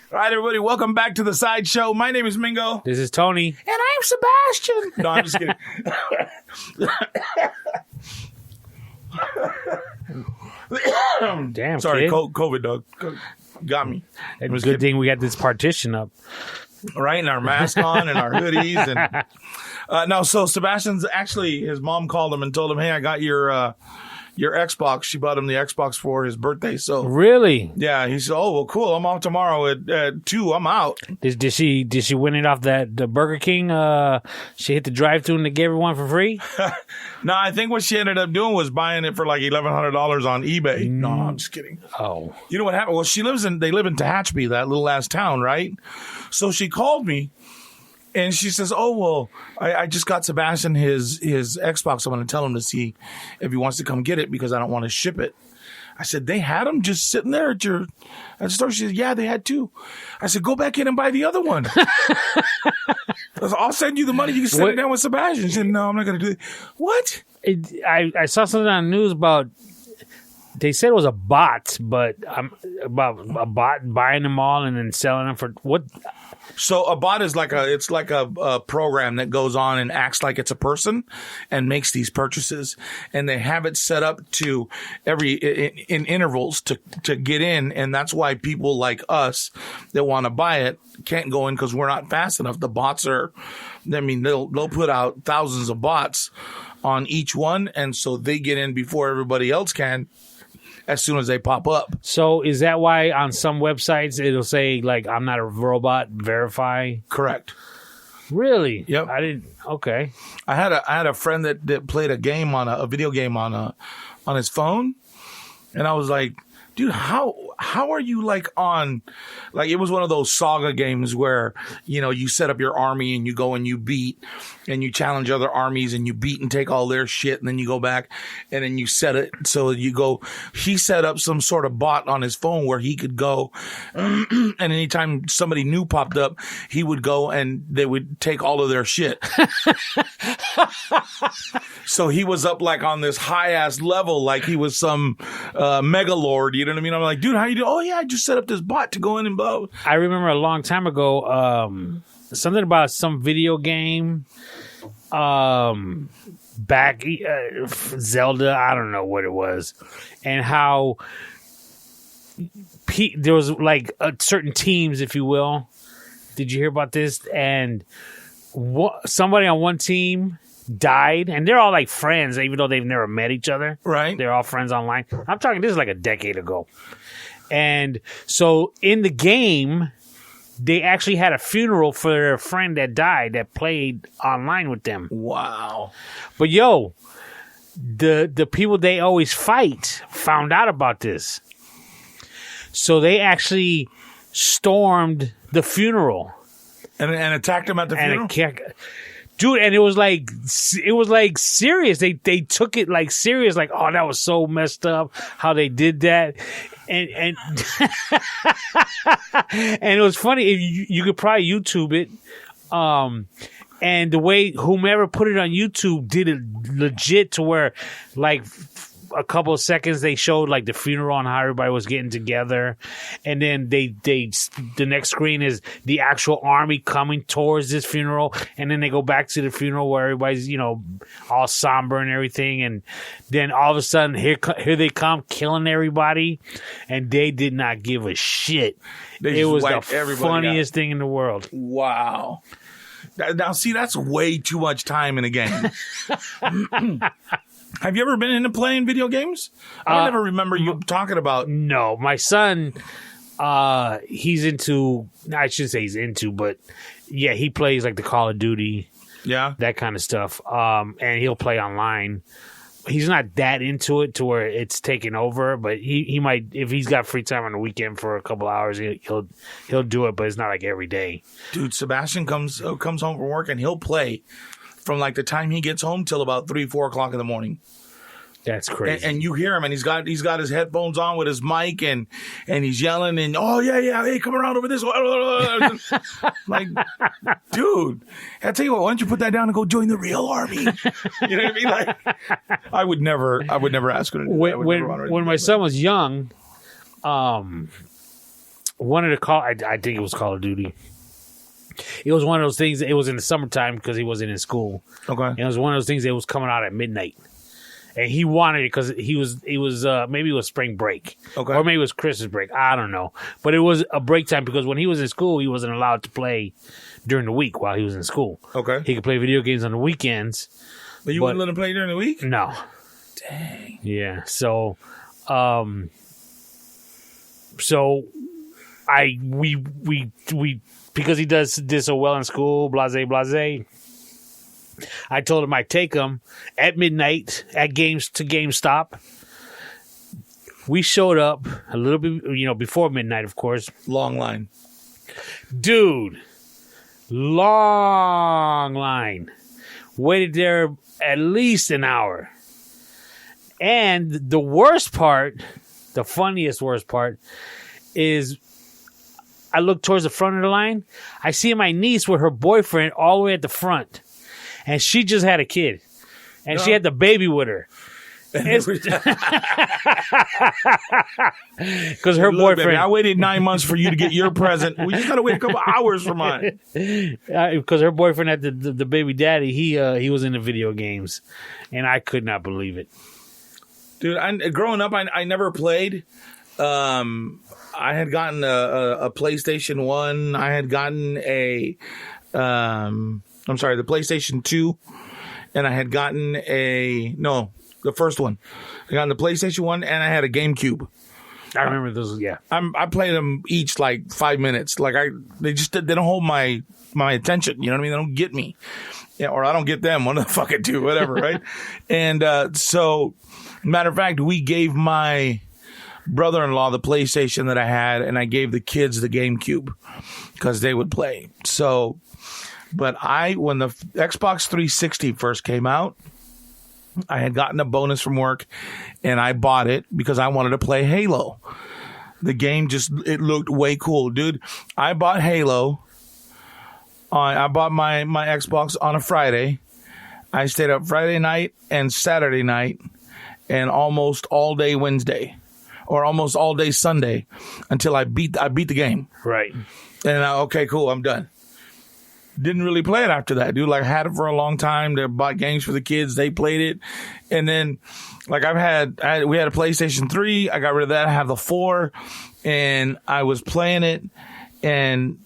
All right, everybody, welcome back to the Sideshow. My name is Mingo. This is Tony. And I'm Sebastian. No, I'm just kidding. Damn, sorry, kid. COVID, dog. Got me. It's a good thing we got this partition up. Right, and our mask on and our hoodies. And no, so Sebastian's actually, his mom called him and told him, hey, I got your Xbox. She bought him the Xbox for his birthday. So Really? yeah, he said, oh, well, cool. I'm off tomorrow at 2. I'm out. Did she win it off the Burger King? She hit the drive-thru and they gave her one for free? No, I think what she ended up doing was buying it for like $1,100 on eBay. No, I'm just kidding. Oh. You know what happened? Well, they live in Tehachapi, that little ass town, right? So she called me and she says, oh, well, I just got Sebastian his Xbox. I'm going to tell him to see if he wants to come get it because I don't want to ship it. I said, they had them just sitting there at the store. She said, yeah, they had 2. I said, go back in and buy the other one. I'll send you the money. You can sit it down with Sebastian. She said, no, I'm not going to do it. What? I saw something on the news about, they said it was a bot, but about a bot buying them all and then selling them for what? So a bot is like a program that goes on and acts like it's a person and makes these purchases, and they have it set up to in intervals to get in, and that's why people like us that want to buy it can't go in because we're not fast enough. The bots are, I mean, they'll put out thousands of bots on each one, and so they get in before everybody else can. As soon as they pop up. So is that why on some websites it'll say, like, I'm not a robot, verify? Correct. Really? Yep. I didn't. Okay. I had a friend that played a game on a video game on his phone, and I was like, dude, how are you like on, like, it was one of those saga games where, you know, you set up your army and you go and you beat and you challenge other armies and you beat and take all their shit and then you go back and then you set it. So he set up some sort of bot on his phone where he could go and anytime somebody new popped up, he would go and they would take all of their shit. So he was up like on this high ass level, like he was some mega lord, you know what I mean? I'm like, dude, how you do? Oh yeah, I just set up this bot to go in and blow. I remember a long time ago, something about some video game, back Zelda, I don't know what it was, and how there was like certain teams, if you will. Did you hear about this? And somebody on one team died, and they're all like friends, even though they've never met each other. Right. They're all friends online. I'm talking, this is like a decade ago. And so in the game, they actually had a funeral for their friend that died that played online with them. Wow. But yo, the people they always fight found out about this. So they actually stormed the funeral. And attacked him at the funeral? Dude, and it was like serious. They took it like serious. Like, oh, that was so messed up how they did that, and and it was funny. You could probably YouTube it, and the way whomever put it on YouTube did it legit to where, like, a couple of seconds they showed like the funeral and how everybody was getting together, and then the next screen is the actual army coming towards this funeral, and then they go back to the funeral where everybody's, you know, all somber and everything, and then all of a sudden here they come killing everybody, and they did not give a shit. It was the funniest thing in the world. Wow. Now see, that's way too much time in a game. Have you ever been into playing video games? I never remember you talking about. No, my son, he's into, I shouldn't say he's into, but yeah, he plays like the Call of Duty, that kind of stuff. And he'll play online. He's not that into it to where it's taking over, but he might, if he's got free time on the weekend for a couple hours, he'll do it, but it's not like every day. Dude, Sebastian comes home from work and he'll play from like the time he gets home till about 3-4 o'clock in the morning. That's crazy. And you hear him, and he's got his headphones on with his mic, and he's yelling, and oh yeah, hey, come around over this way. Like, dude, I tell you what, why don't you put that down and go join the real army? You know what I mean? Like, I would never ask him to do that. When my son was young, one of the call. I think it was Call of Duty. It was one of those things. It was in the summertime because he wasn't in school. Okay. And it was one of those things that was coming out at midnight, and he wanted it because he was maybe it was spring break, Okay. or maybe it was Christmas break. I don't know, but it was a break time because when he was in school, he wasn't allowed to play during the week while he was in school. Okay. He could play video games on the weekends. But you wouldn't let him play during the week? No. Dang. Yeah. So, we because he did so well in school, blase. I told him I'd take him at midnight at GameStop. We showed up a little bit, before midnight, of course. Long line. Dude, long line. Waited there at least an hour. And the worst part, the funniest worst part, is I look towards the front of the line. I see my niece with her boyfriend all the way at the front. And she just had a kid. And she had the baby with her. Because her boyfriend... Baby, I waited 9 months for you to get your present. We just got to wait a couple hours for mine. Because her boyfriend had the baby daddy. He was into video games. And I could not believe it. Dude, growing up, I never played. I had gotten a PlayStation 1. I had gotten the PlayStation 2. And I had gotten the first one. I got the PlayStation 1 and I had a GameCube. I remember those, yeah. I played them each like 5 minutes. Like they don't hold my attention. You know what I mean? They don't get me. Yeah, or I don't get them. One of the fucking two, whatever, right? And so, matter of fact, we gave my brother-in-law the PlayStation that I had, and I gave the kids the GameCube because they would play. So, but when the Xbox 360 first came out, I had gotten a bonus from work, and I bought it because I wanted to play Halo. The game it looked way cool, dude. I bought Halo. I bought my Xbox on a Friday. I stayed up Friday night and Saturday night and almost all day Wednesday or almost all day Sunday until I beat the game. Right. And okay, cool, I'm done. Didn't really play it after that, dude. Like, I had it for a long time. They bought games for the kids. They played it. And then, like, we had a PlayStation 3. I got rid of that. I have the 4. And I was playing it. And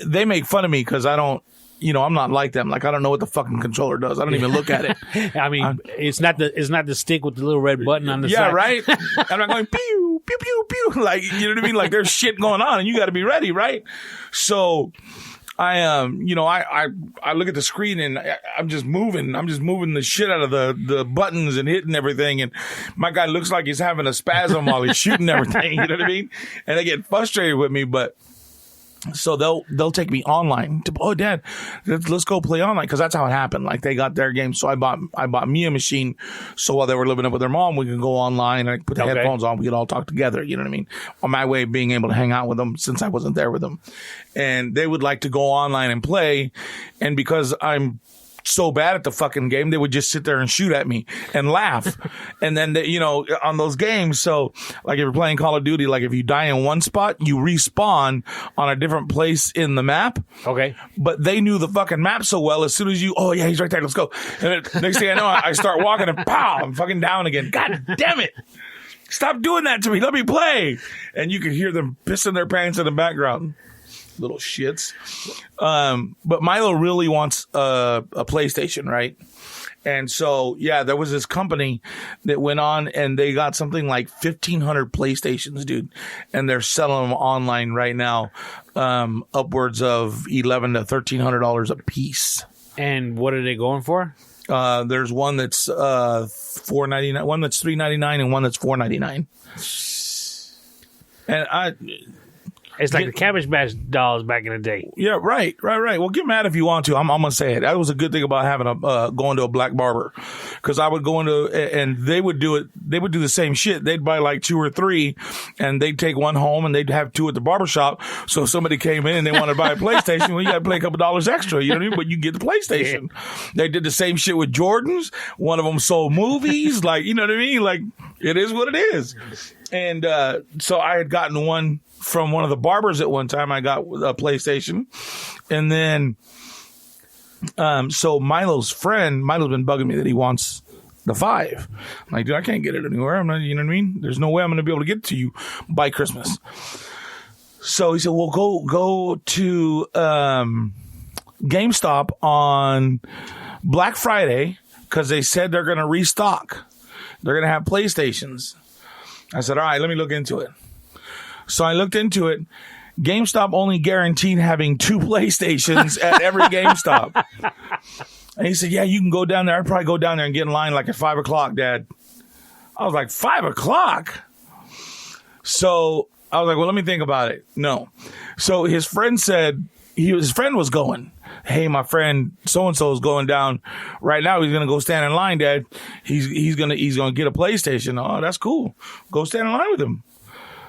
they make fun of me because I don't, I'm not like them. Like, I don't know what the fucking controller does. I don't even look at it. I mean, it's not the stick with the little red button on the side. Yeah, right? I'm not going, pew, pew, pew, pew. Like, you know what I mean? Like, there's shit going on and you got to be ready, right? So... I look at the screen and I'm just moving. I'm just moving the shit out of the buttons and hitting everything. And my guy looks like he's having a spasm while he's shooting everything. You know what I mean? And they get frustrated with me, but so they'll take me online to, Dad, let's go play online. Cause that's how it happened. Like they got their game. So I bought me a machine. So while they were living up with their mom, we could go online and I could put the headphones on. We could all talk together. You know what I mean? On my way of being able to hang out with them since I wasn't there with them. And they would like to go online and play. And because I'm so bad at the fucking game, they would just sit there and shoot at me and laugh. And then, on those games, so like if you're playing Call of Duty, like if you die in one spot, you respawn on a different place in the map. Okay. But they knew the fucking map so well, as soon as he's right there, let's go. And then, next thing I know, I start walking and pow, I'm fucking down again. God damn it. Stop doing that to me. Let me play. And you could hear them pissing their pants in the background. Little shits. But Milo really wants a PlayStation, right? And so, yeah, there was this company that went on and they got something like 1,500 PlayStations, dude. And they're selling them online right now, upwards of $1,100 to $1,300 a piece. And what are they going for? There's one that's $4.99, one that's $3.99, and one that's $4.99. And it's like the Cabbage Patch dolls back in the day. Yeah, right. Well, get mad if you want to. I'm gonna say it. That was a good thing about having going to a black barber, because I would go into and they would do it. They would do the same shit. They'd buy like 2 or 3, and they'd take one home, and they'd have 2 at the barber shop. So if somebody came in and they wanted to buy a PlayStation, well, you got to pay a couple dollars extra. You know what I mean? But you get the PlayStation. Yeah. They did the same shit with Jordans. One of them sold movies. Like, you know what I mean? Like, it is what it is. And so I had gotten one from one of the barbers at one time. I got a PlayStation. And then, so Milo's been bugging me that he wants the 5. I'm like, dude, I can't get it anywhere. I'm not, you know what I mean? There's no way I'm going to be able to get it to you by Christmas. So he said, well, go to GameStop on Black Friday because they said they're going to restock. They're going to have PlayStations. I said, all right, let me look into it. So I looked into it. GameStop only guaranteed having 2 PlayStations at every GameStop. And he said, yeah, you can go down there. I'd probably go down there and get in line like at 5 o'clock, Dad. I was like, 5 o'clock? So I was like, well, let me think about it. No. So his friend said, his friend was going. Hey, my friend so-and-so is going down right now. He's going to go stand in line, Dad. He's going to get a PlayStation. Oh, that's cool. Go stand in line with him.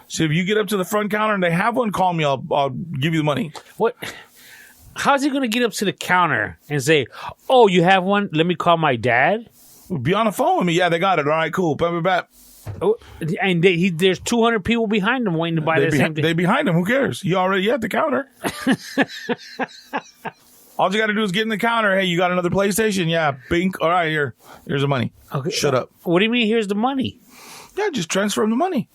So if you get up to the front counter and they have one, call me. I'll give you the money. What? How's he going to get up to the counter and say, oh, you have one? Let me call my dad? Be on the phone with me. Yeah, they got it. All right, cool. Put me back. Oh, and there's 200 people behind him waiting to buy the same thing. They behind him. Who cares? You already at the counter. All you got to do is get in the counter. Hey, you got another PlayStation? Yeah. Bink. All right, here's the money. Okay. Shut up. What do you mean, here's the money? Yeah, just transfer him the money.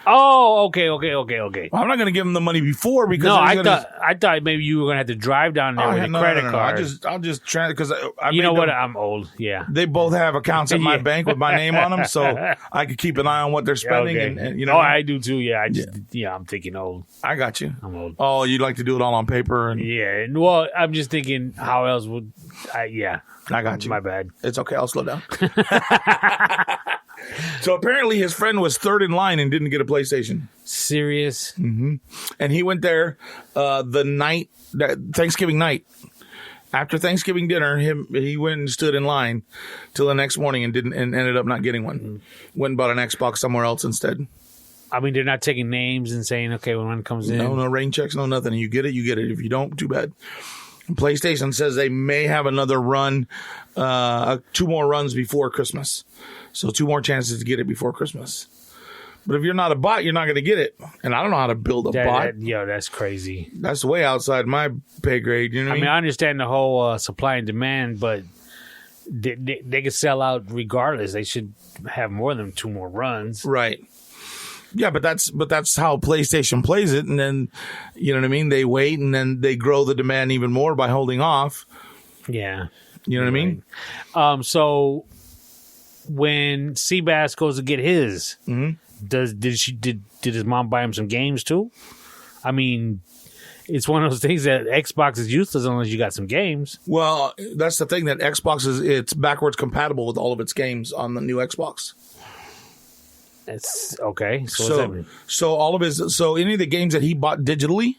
Oh, okay. I'm not going to give him the money before because I thought maybe you were going to have to drive down there with a credit card. I'll just transfer because you know what? I'm old. Yeah, they both have accounts at my bank with my name on them, so I could keep an eye on what they're spending. Okay. And you know, I do too. Yeah, I'm thinking old. I got you. I'm old. Oh, you'd like to do it all on paper? Yeah. Well, I'm just thinking, how else would I? Yeah, I got you. My bad. It's okay. I'll slow down. So apparently his friend was third in line and didn't get a PlayStation. Serious? Mm-hmm. And he went there Thanksgiving night. After Thanksgiving dinner, he went and stood in line till the next morning and ended up not getting one. Mm-hmm. Went and bought an Xbox somewhere else instead. I mean, they're not taking names and saying, okay, when one comes in. No rain checks, no nothing. You get it, you get it. If you don't, too bad. PlayStation says they may have another run, 2 more runs before Christmas. So 2 more chances to get it before Christmas. But if you're not a bot, you're not going to get it. And I don't know how to build a bot. That's crazy. That's way outside my pay grade. You know what I mean? I understand the whole supply and demand, but they could sell out regardless. They should have more than 2 more runs. Right. Yeah, but that's how PlayStation plays it. And then, you know what I mean? They wait and then they grow the demand even more by holding off. Yeah. You know what I mean? So when Sebas goes to get his, did his mom buy him some games too? I mean, it's one of those things that Xbox is useless unless you got some games. Well, that's the thing, that Xbox it's backwards compatible with all of its games on the new Xbox. It's okay. So all of any of the games that he bought digitally,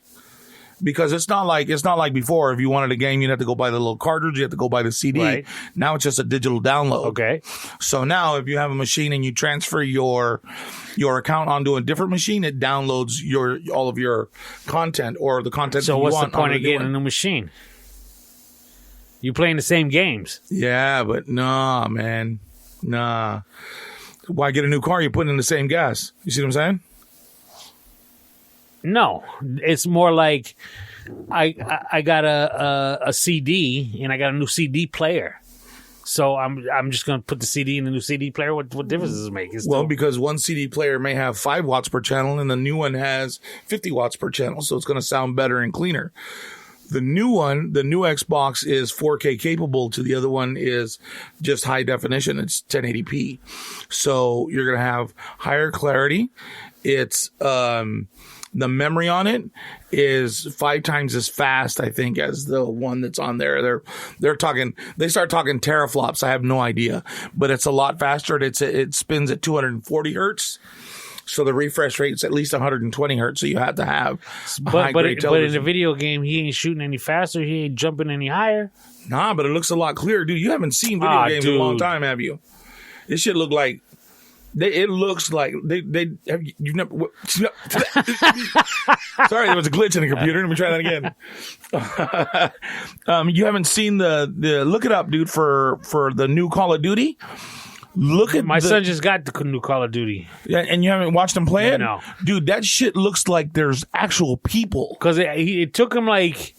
because it's not like before. If you wanted a game, you'd have to go buy the little cartridge. You have to go buy the CD. Right. Now it's just a digital download. Okay. So now if you have a machine and you transfer your account onto a different machine, it downloads all of your content or the content. So that you what's want the point of getting a new machine? You playing the same games. Yeah, but nah, man, nah. Why get a new car? You're putting in the same gas. You see what I'm saying? No, it's more like I got a CD and I got a new CD player. So I'm just going to put the CD in the new CD player. What difference does it make? Because one CD player may have 5 watts per channel and the new one has 50 watts per channel. So it's going to sound better and cleaner. The new Xbox is 4K capable. To the other one is just high definition. It's 1080p. So you're going to have higher clarity. It's the memory on it is 5 times as fast, I think, as the one that's on there. They start talking teraflops. I have no idea, but it's a lot faster. It spins at 240 hertz. So the refresh rate's at least 120 hertz. So you have to have but in the video game, he ain't shooting any faster. He ain't jumping any higher. Nah, but it looks a lot clearer, dude. You haven't seen video games in a long time, have you? This shit look like. It looks like they have you've never. Sorry, there was a glitch in the computer. Let me try that again. You haven't seen the look it up, dude. For the new Call of Duty, Look at My son just got the new Call of Duty. Yeah, and you haven't watched him play it? No. Dude, that shit looks like there's actual people. Because it took him like,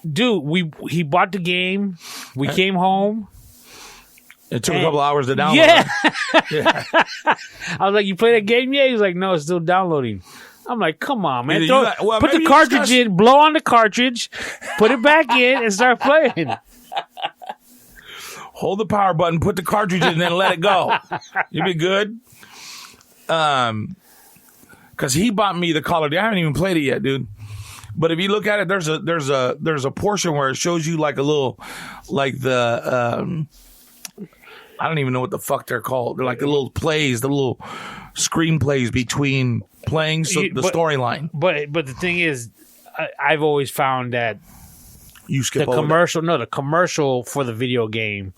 dude, he bought the game. We came home. It took a couple hours to download. Yeah. Yeah. I was like, you play that game yet? He was like, no, it's still downloading. I'm like, come on, man. Put the cartridge in, blow on the cartridge, put it back in, and start playing. Hold the power button, put the cartridge in, and then let it go. You'll be good. Because he bought me the Call of Duty. I haven't even played it yet, dude. But if you look at it, there's a portion where it shows you like a little, like the I don't even know what the fuck they're called. They're like the little plays, the little screenplays between playing the storyline. But the thing is, I've always found that you skip the commercial. No, the commercial for the video game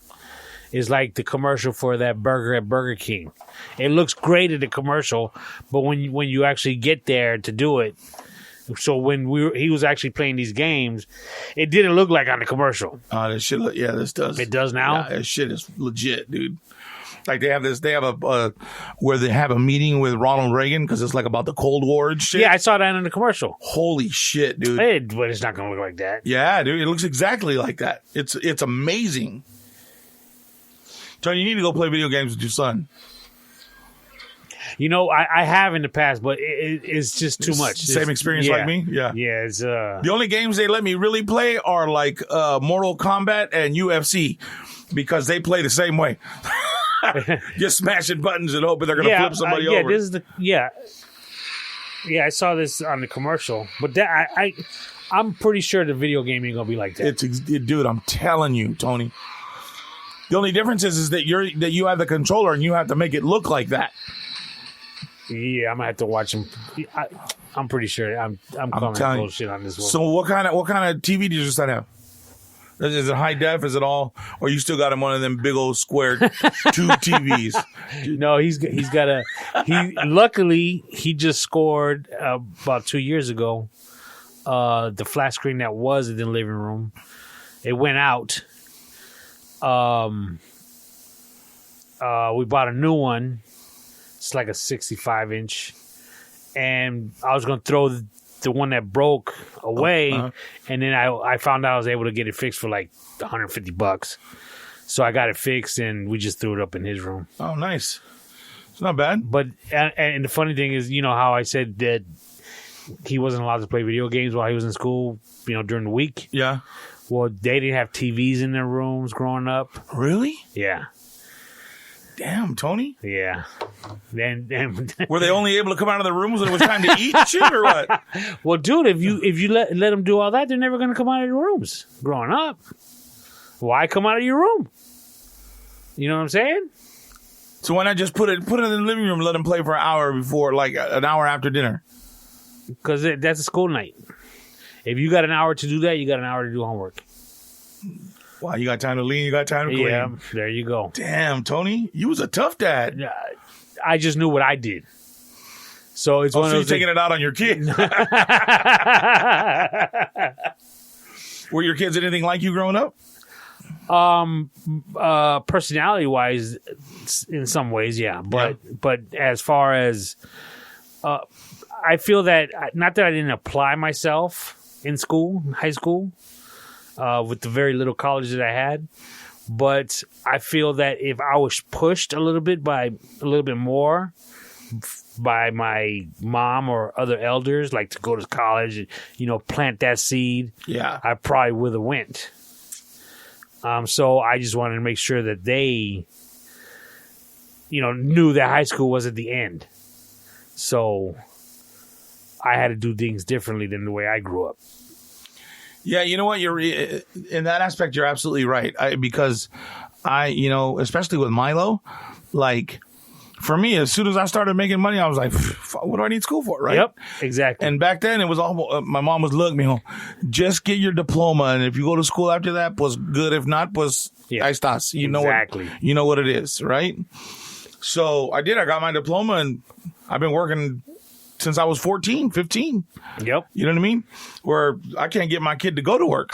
is like the commercial for that burger at Burger King. It looks great in the commercial, but when you actually get there to do it, so when he was actually playing these games, it didn't look like on the commercial. This shit. Yeah, this does. It does now. Yeah, this shit is legit, dude. Like they have a where they have a meeting with Ronald Reagan because it's like about the Cold War and shit. Yeah, I saw that in the commercial. Holy shit, dude! But it's not gonna look like that. Yeah, dude, it looks exactly like that. It's amazing. Tony, you need to go play video games with your son. You know, I have in the past, but it's just too much. Same experience like me? Yeah. Yeah, it's the only games they let me really play are like Mortal Kombat and UFC because they play the same way. Just smashing buttons and hoping they're going to flip somebody over. This is yeah, I saw this on the commercial, but that I'm pretty sure the video game ain't going to be like that. Dude, I'm telling you, Tony. The only difference is that you have the controller and you have to make it look like that. Yeah, I'm gonna have to watch him. I'm pretty sure I'm calling bullshit on this one. So what kind of TV do you just have? Is it high def? Is it all? Or you still got him one of them big old square tube TVs? No, he's got luckily he just scored about 2 years ago. The flat screen that was in the living room, it went out. We bought a new one. It's like a 65-inch, and I was going to throw the one that broke away, and then I found out I was able to get it fixed for like $150. So I got it fixed, and we just threw it up in his room. Oh, nice. It's not bad. But and the funny thing is, you know how I said that he wasn't allowed to play video games while he was in school, you know, during the week? Yeah. Well, they didn't have TVs in their rooms growing up. Really? Yeah. Damn, Tony. Yeah. Then were they only able to come out of the rooms when it was time to eat shit or what? Well, dude, if you let them do all that, they're never going to come out of their rooms. Growing up, why come out of your room? You know what I'm saying? So why not just put it in the living room and let them play for an hour before, like an hour after dinner? Because that's a school night. If you got an hour to do that, you got an hour to do homework. Wow, you got time to lean, you got time to clean. Yeah, there you go. Damn, Tony, you was a tough dad. I just knew what I did. So it's one of those taking it out on your kids. Were your kids anything like you growing up? Personality-wise, in some ways, yeah. But as far as I feel that not that I didn't apply myself in school, high school. With the very little college that I had. But I feel that if I was pushed a little bit more by my mom or other elders, like to go to college and, you know, plant that seed, I probably would have went. So I just wanted to make sure that they, you know, knew that high school wasn't the end. So I had to do things differently than the way I grew up. Yeah, you know what? You're in that aspect. You're absolutely right. Because you know, especially with Milo, like for me, as soon as I started making money, I was like, "What do I need school for?" Right? Yep, exactly. And back then, it was all my mom was look, mijo, just get your diploma, and if you go to school after that, was good. If not, was ahí estás. You know exactly. You know what it is, right? So I did. I got my diploma, and I've been working since I was 14, 15. Yep. You know what I mean? Where I can't get my kid to go to work.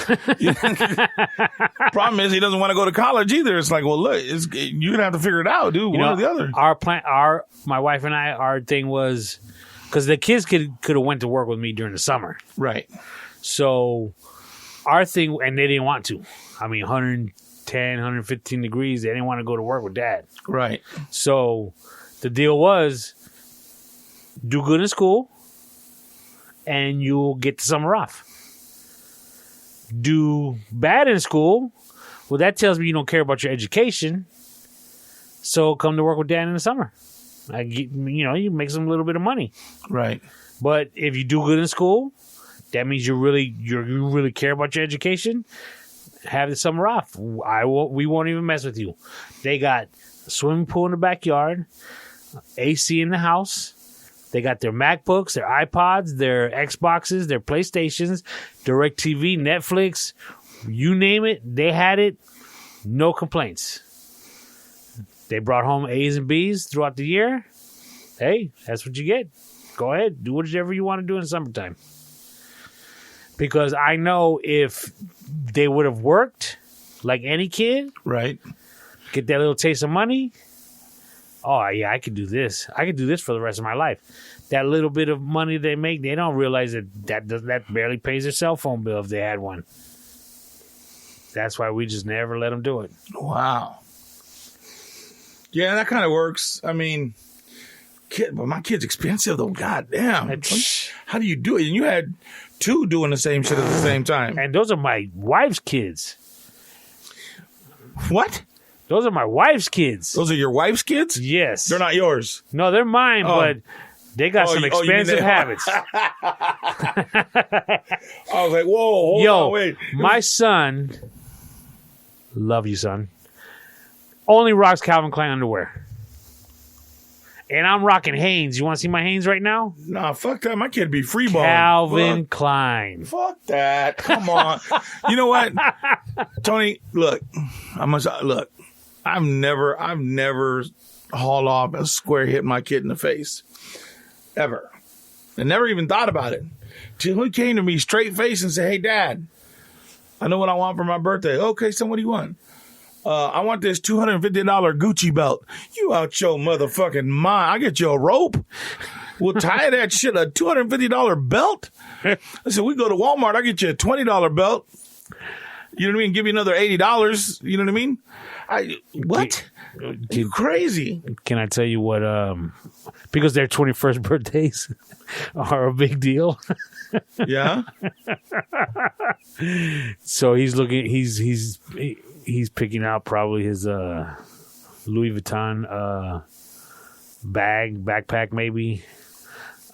Problem is, he doesn't want to go to college either. It's like, well, look, you're gonna have to figure it out, dude. One or the other. My wife and I, our thing was because the kids could have went to work with me during the summer, right? So our thing, and they didn't want to. I mean, 110, 115 degrees. They didn't want to go to work with Dad, right? So the deal was, do good in school, and you'll get the summer off. Do bad in school, well, that tells me you don't care about your education. So come to work with Dad in the summer. You make some little bit of money, right? But if you do good in school, that means you really care about your education. Have the summer off. We won't even mess with you. They got a swimming pool in the backyard, AC in the house. They got their MacBooks, their iPods, their Xboxes, their PlayStations, DirecTV, Netflix, you name it, they had it. No complaints. They brought home A's and B's throughout the year. Hey, that's what you get. Go ahead, do whatever you want to do in the summertime. Because I know if they would have worked like any kid, right, get that little taste of money. Oh, yeah, I could do this. I could do this for the rest of my life. That little bit of money they make, they don't realize that barely pays their cell phone bill if they had one. That's why we just never let them do it. Wow. Yeah, that kind of works. I mean, but my kid's expensive, though. God damn. How do you do it? And you had two doing the same shit at the same time. And those are my wife's kids. What? Those are my wife's kids. Those are your wife's kids? Yes. They're not yours? No, they're mine, but they got some expensive habits. I was like, whoa, hold on, wait. My son, love you, son, only rocks Calvin Klein underwear. And I'm rocking Hanes. You want to see my Hanes right now? Nah, fuck that. My kid be freeballing. Calvin Klein. Fuck that. Come on. You know what, Tony? Look, I've never hauled off a square hit my kid in the face, ever. I never even thought about it till he came to me straight face and said, "Hey, Dad, I know what I want for my birthday." Okay, son, what do you want? I want this $250 Gucci belt. You out your motherfucking mind. I get you a rope. We'll tie that shit, a $250 belt. I said, we go to Walmart. I get you a $20 belt. You know what I mean? Give you another $80. You know what I mean? What? You crazy. Can I tell you what? Because their 21st birthdays are a big deal. Yeah. So he's looking. He's picking out probably his Louis Vuitton backpack, maybe.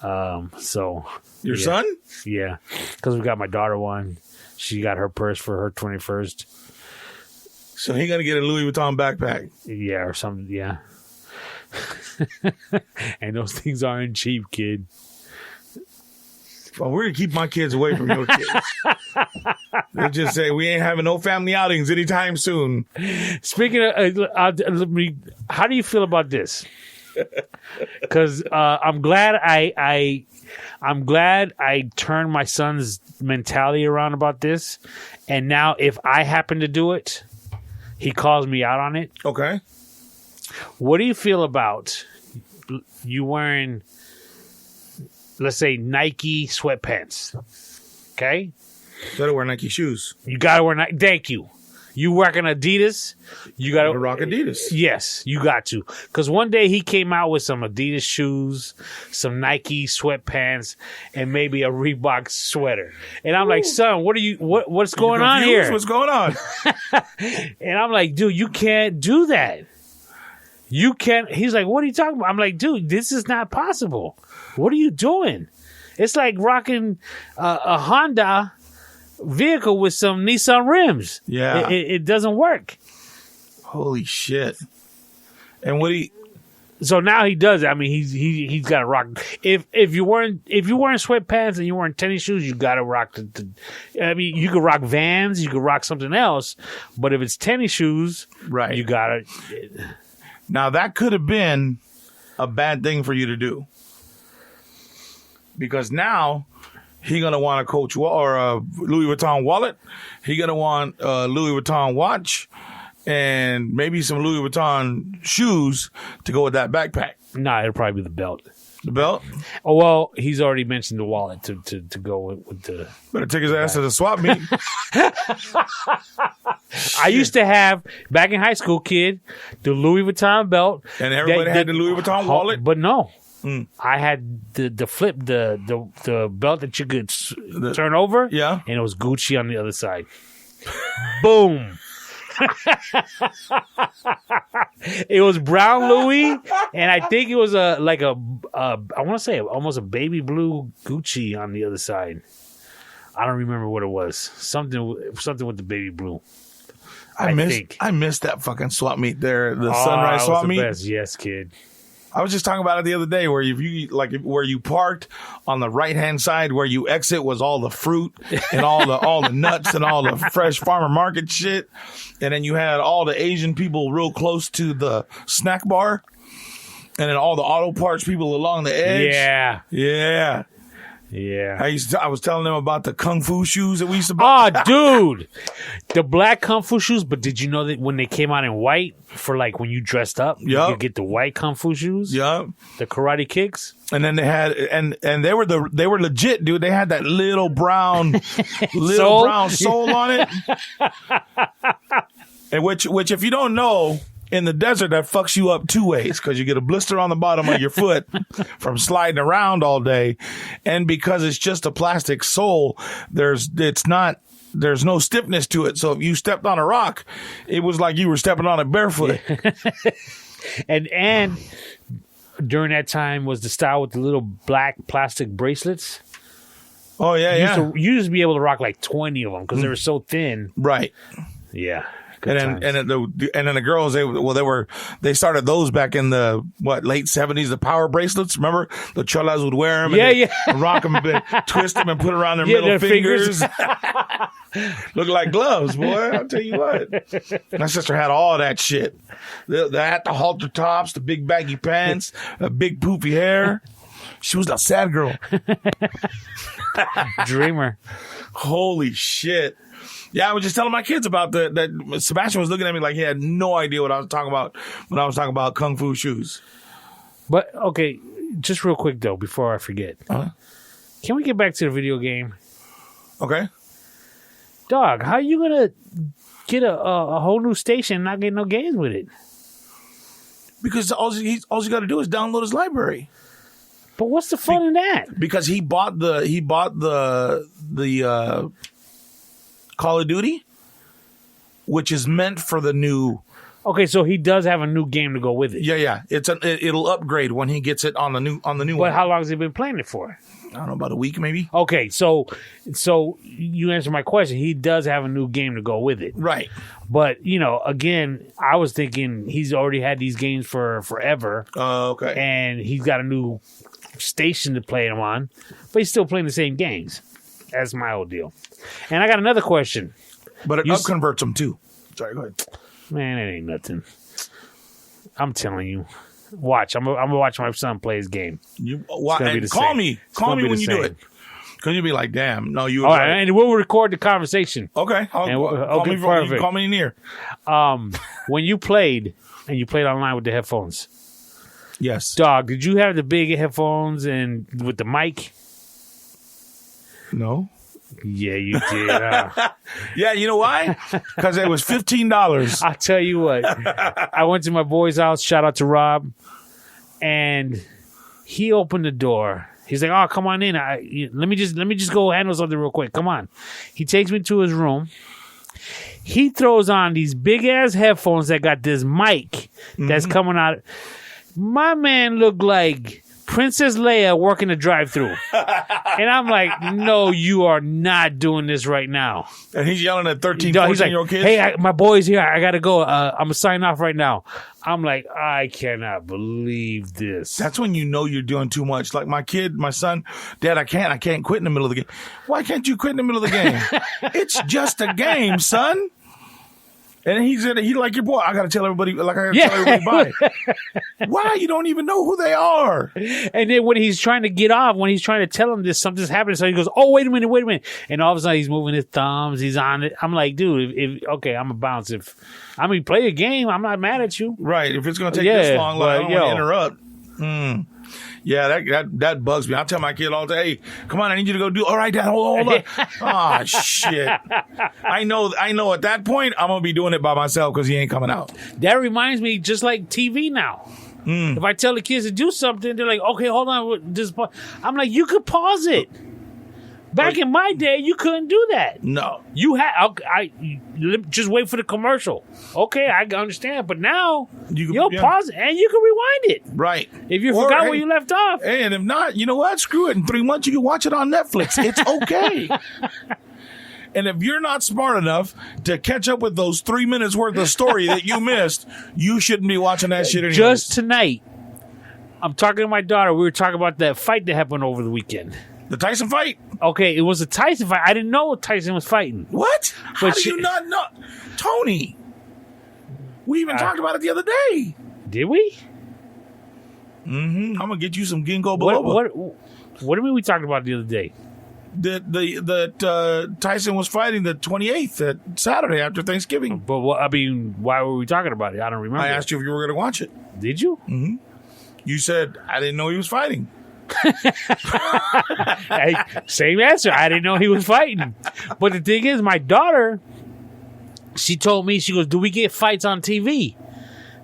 So your son? Yeah, because we got my daughter one. She got her purse for her 21st. So he gonna get a Louis Vuitton backpack? Yeah, or something. Yeah. And those things aren't cheap, kid. Well, we're gonna keep my kids away from your kids. They just say we ain't having no family outings anytime soon. Speaking of, how do you feel about this? Because I'm glad I turned my son's mentality around about this, and now if I happen to do it, he calls me out on it. Okay. What do you feel about you wearing, let's say, Nike sweatpants? Okay. Gotta wear Nike shoes. You gotta wear Nike. Thank you. You rocking Adidas? You gotta rock Adidas. Yes, you got to. Because one day he came out with some Adidas shoes, some Nike sweatpants, and maybe a Reebok sweater. And I'm like, son, what's going on here? What's going on? And I'm like, dude, you can't do that. You can't. He's like, what are you talking about? I'm like, dude, this is not possible. What are you doing? It's like rocking a Honda vehicle with some Nissan rims. Yeah. It doesn't work. Holy shit. And so now he does it. I mean, he's got to rock. If you're wearing sweatpants and you're wearing tennis shoes, you got to rock I mean, you could rock Vans, you could rock something else, but if it's tennis shoes, right, you got to. Now that could have been a bad thing for you to do. because now he gonna want a Coach or a Louis Vuitton wallet. He gonna want a Louis Vuitton watch and maybe some Louis Vuitton shoes to go with that backpack. Nah, it'll probably be the belt. The belt? Oh, well, he's already mentioned the wallet to go with the... Better take his ass to the swap meet. I used to have, back in high school, kid, the Louis Vuitton belt. And everybody had the Louis Vuitton wallet? But no. I had the flip, the belt that you could turn over. Yeah. And it was Gucci on the other side. Boom. It was brown Louis, and I think it was I want to say almost a baby blue Gucci on the other side. I don't remember what it was. Something with the baby blue. I missed that fucking swap meet there. The Sunrise swap meet. Best. Yes, kid. I was just talking about it the other day, where where you parked on the right hand side, where you exit was all the fruit and all the nuts and all the fresh farmer market shit, and then you had all the Asian people real close to the snack bar, and then all the auto parts people along the edge. Yeah. I was telling them about the kung fu shoes that we used to buy. Oh, dude, the black kung fu shoes. But did you know that when they came out in white for like when you dressed up, you could get the white kung fu shoes? Yep. The karate kicks. And then they had and they were legit, dude. They had that little brown sole on it. And which if you don't know, in the desert, that fucks you up two ways, because you get a blister on the bottom of your foot from sliding around all day, and because it's just a plastic sole, there's no stiffness to it. So if you stepped on a rock, it was like you were stepping on it barefoot. and during that time was the style with the little black plastic bracelets. Oh yeah, you used to be able to rock like 20 of them because they were so thin. Right. Yeah. And then the girls, they started those back in the late 70s, the power bracelets. Remember, the cholas would wear them and rock them, and twist them and put around their middle fingers. Look like gloves, boy. I'll tell you what. My sister had all that shit. The halter tops, the big baggy pants, the big poofy hair. She was a sad girl. Dreamer. Holy shit. Yeah, I was just telling my kids about that. Sebastian was looking at me like he had no idea what I was talking about when I was talking about kung fu shoes. But, okay, just real quick, though, before I forget. Can we get back to the video game? Okay. Dog, how you going to get a whole new station and not get no games with it? Because all you got to do is download his library. But what's the fun in that? Because he bought the Call of Duty, which is meant for the new. Okay, so he does have a new game to go with it. Yeah. It'll upgrade when he gets it on the new one. But how long has he been playing it for? I don't know, about a week maybe. Okay, so you answered my question. He does have a new game to go with it, right? But again, I was thinking he's already had these games for forever. Okay, and he's got a new station to play them on, but he's still playing the same games. That's my whole deal. And I got another question. But it up-converts them too. Sorry, go ahead. Man, it ain't nothing. I'm telling you. Watch. I'm gonna watch my son play his game. Call me when you do it. Because you'll be like, damn, no, you. All right, and we'll record the conversation. Okay. Call me near. When you played, and you played online with the headphones. Yes. Dog, did you have the big headphones and with the mic? No. Yeah, you did. Yeah, you know why? Because it was $15. I'll tell you what. I went to my boy's house. Shout out to Rob. And he opened the door. He's like, "Oh, come on in. Let me just go handle something real quick. Come on." He takes me to his room. He throws on these big ass headphones that got this mic that's coming out. My man looked like Princess Leia working the drive-thru. And I'm like, no, you are not doing this right now. And he's yelling at 13, 14-year-old kids? Hey, my boy's here. I got to go. I'm going to sign off right now. I'm like, I cannot believe this. That's when you know you're doing too much. Like my son, Dad, I can't quit in the middle of the game. Why can't you quit in the middle of the game? It's just a game, son. And he said, he like your boy. I got to tell everybody, like I got to tell everybody bye. Why? You don't even know who they are. And then when he's trying to get off, when he's trying to tell him this, something's happening, so he goes, oh, wait a minute. And all of a sudden he's moving his thumbs. He's on it. I'm like, dude, okay, I'm a bounce. Play a game. I'm not mad at you. Right. If it's going to take this long, like, I don't want to interrupt. Yeah, that bugs me. I tell my kid all day, come on, I need you to go do. All right, Dad, hold on. Oh, shit. I know at that point, I'm going to be doing it by myself because he ain't coming out. That reminds me, just like TV now. If I tell the kids to do something, they're like, okay, hold on. I'm like, you could pause it. Back in my day, you couldn't do that. No. You had, just wait for the commercial. Okay, I understand. But now, you'll pause it and you can rewind it. Right. If you forgot where you left off. And if not, you know what? Screw it. In 3 months, you can watch it on Netflix. It's okay. And if you're not smart enough to catch up with those 3 minutes worth of story that you missed, you shouldn't be watching that shit anymore. Just tonight, I'm talking to my daughter. We were talking about that fight that happened over the weekend. The Tyson fight? Okay, it was a Tyson fight. I didn't know Tyson was fighting. What? How do you not know? Tony, we even talked about it the other day. Did we? I'm going to get you some ginkgo biloba. What do you mean we talked about it the other day? That Tyson was fighting the 28th, that Saturday after Thanksgiving. But, why were we talking about it? I don't remember. I asked you if you were going to watch it. Did you? Mm-hmm. You said, I didn't know he was fighting. Hey, same answer. I didn't know he was fighting. But the thing is, my daughter, she told me, she goes, do we get fights on TV?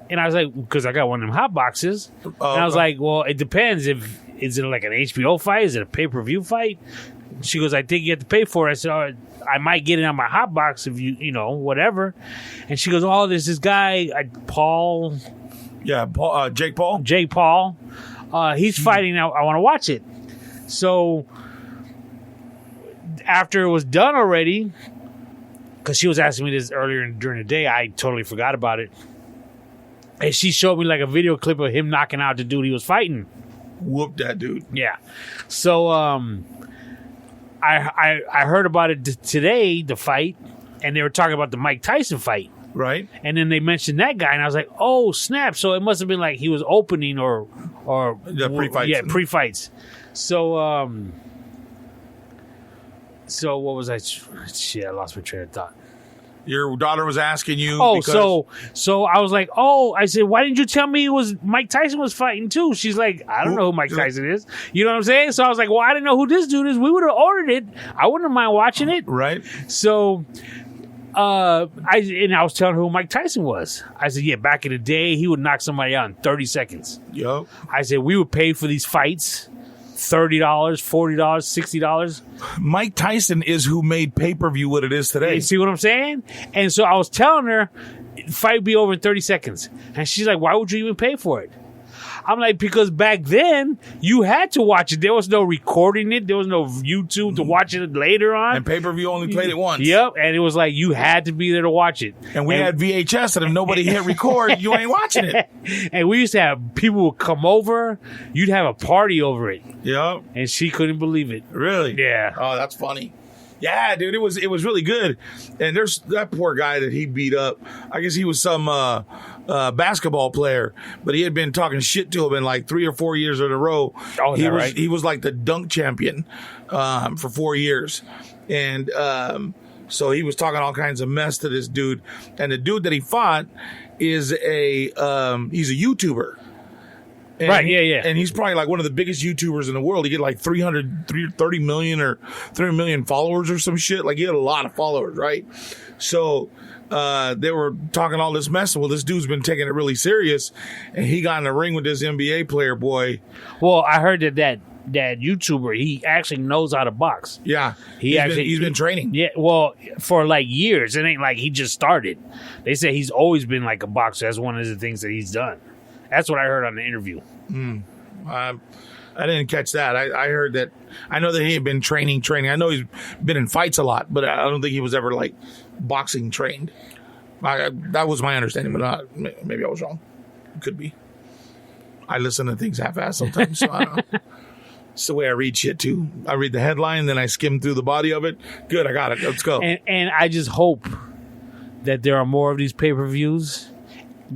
And I was like, because I got one of them hot boxes. And I was like, well, it depends. Is it like an HBO fight? Is it a pay-per-view fight? She goes, I think you have to pay for it. I said, oh, I might get it on my hot box if you know, whatever. And she goes, oh, there's this guy, Paul. Yeah, Jake Paul. Jake Paul. He's fighting now. I want to watch it. So after it was done already, because she was asking me this earlier during the day, I totally forgot about it. And she showed me like a video clip of him knocking out the dude he was fighting. Whoop that dude. Yeah. So I heard about it today, the fight, and they were talking about the Mike Tyson fight. Right. And then they mentioned that guy, and I was like, oh, snap. So it must have been like he was opening or the pre-fights. Yeah, pre-fights. So what was I? Shit, I lost my train of thought. Your daughter was asking you. Oh, so I was like, I said, why didn't you tell me it was Mike Tyson was fighting too? She's like, I don't know who Mike Tyson is. You know what I'm saying? So I was like, well, I didn't know who this dude is. We would have ordered it. I wouldn't mind watching it. Right. So I was telling her who Mike Tyson was. I said, yeah, back in the day, he would knock somebody out in 30 seconds. Yep. I said, we would pay for these fights $30, $40, $60. Mike Tyson is who made pay-per-view what it is today. You see what I'm saying? And so I was telling her, fight would be over in 30 seconds. And she's like, why would you even pay for it? I'm like, because back then, you had to watch it. There was no recording it. There was no YouTube to watch it later on. And pay-per-view only played it once. Yep. And it was like, you had to be there to watch it. And we had VHS, and if nobody hit record, you ain't watching it. And we used to have people would come over. You'd have a party over it. Yep. And she couldn't believe it. Really? Yeah. Oh, that's funny. Yeah, dude, it was really good. And there's that poor guy that he beat up. I guess he was some basketball player, but he had been talking shit to him in like 3 or 4 years in a row. Oh, is that right? He was like the dunk champion for 4 years. And so he was talking all kinds of mess to this dude. And the dude that he fought is he's a YouTuber. And right, yeah. And he's probably like one of the biggest YouTubers in the world. He get like 330 million or 300 million followers or some shit. Like he had a lot of followers, right? So they were talking all this mess. Well, this dude's been taking it really serious. And he got in the ring with this NBA player, boy. Well, I heard that YouTuber, he actually knows how to box. Yeah. He's been training. Yeah, well, for like years. It ain't like he just started. They say he's always been like a boxer. That's one of the things that he's done. That's what I heard on the interview. I didn't catch that. I heard that. I know that he had been training. I know he's been in fights a lot, but I don't think he was ever like boxing trained. That was my understanding, but maybe I was wrong. Could be. I listen to things half-assed sometimes, so I don't know. It's the way I read shit too. I read the headline, then I skim through the body of it. Good, I got it. Let's go. And I just hope that there are more of these pay-per-views,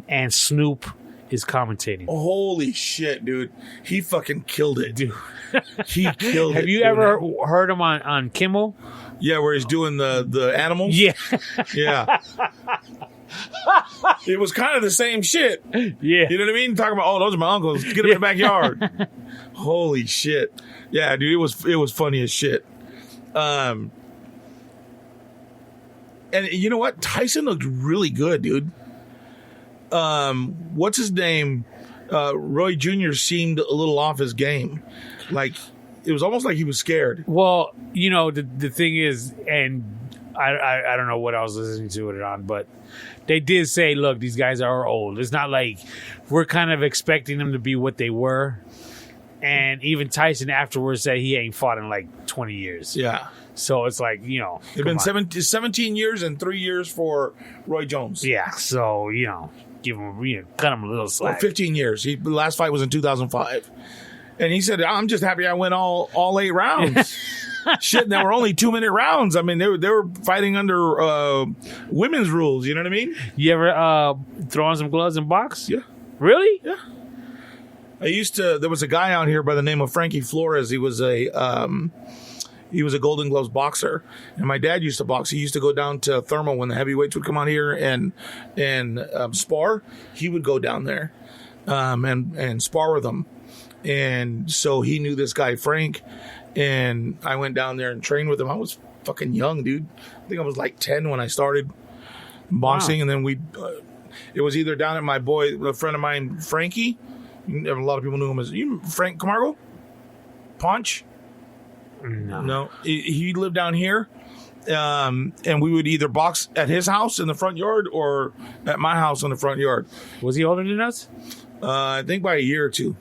and Snoop is commentating. Holy shit, dude. He fucking killed it. Dude. He killed it. Have you ever heard him on Kimmel? Yeah, where he's doing the animals? Yeah. Yeah. It was kind of the same shit. Yeah. You know what I mean? Talking about, those are my uncles. Get them in the backyard. Holy shit. Yeah, dude, it was funny as shit. And you know what? Tyson looked really good, dude. What's his name? Roy Jr. seemed a little off his game. Like, it was almost like he was scared. Well, the thing is, and I don't know what I was listening to it on, but they did say, look, these guys are old. It's not like we're kind of expecting them to be what they were. And even Tyson afterwards said he ain't fought in like 20 years. Yeah. So it's like, It's been 17 years and 3 years for Roy Jones. Yeah. So, give him, cut him a little slack. Well, 15 years. The last fight was in 2005. And he said, I'm just happy I went all 8 rounds. Shit, and there were only 2-minute rounds. I mean, they were fighting under women's rules. You know what I mean? You ever throw on some gloves and box? Yeah. Really? Yeah. There was a guy out here by the name of Frankie Flores. He was a Golden Gloves boxer. And my dad used to box. He used to go down to Thermal when the heavyweights would come out here and spar. He would go down there and spar with them. And so he knew this guy, Frank, and I went down there and trained with him. I was fucking young, dude. I think I was like 10 when I started boxing. Wow. And then it was either down at a friend of mine, Frankie. A lot of people knew him as Frank Camargo? Punch? No. He lived down here. And we would either box at his house in the front yard or at my house in the front yard. Was he older than us? I think by a year or two.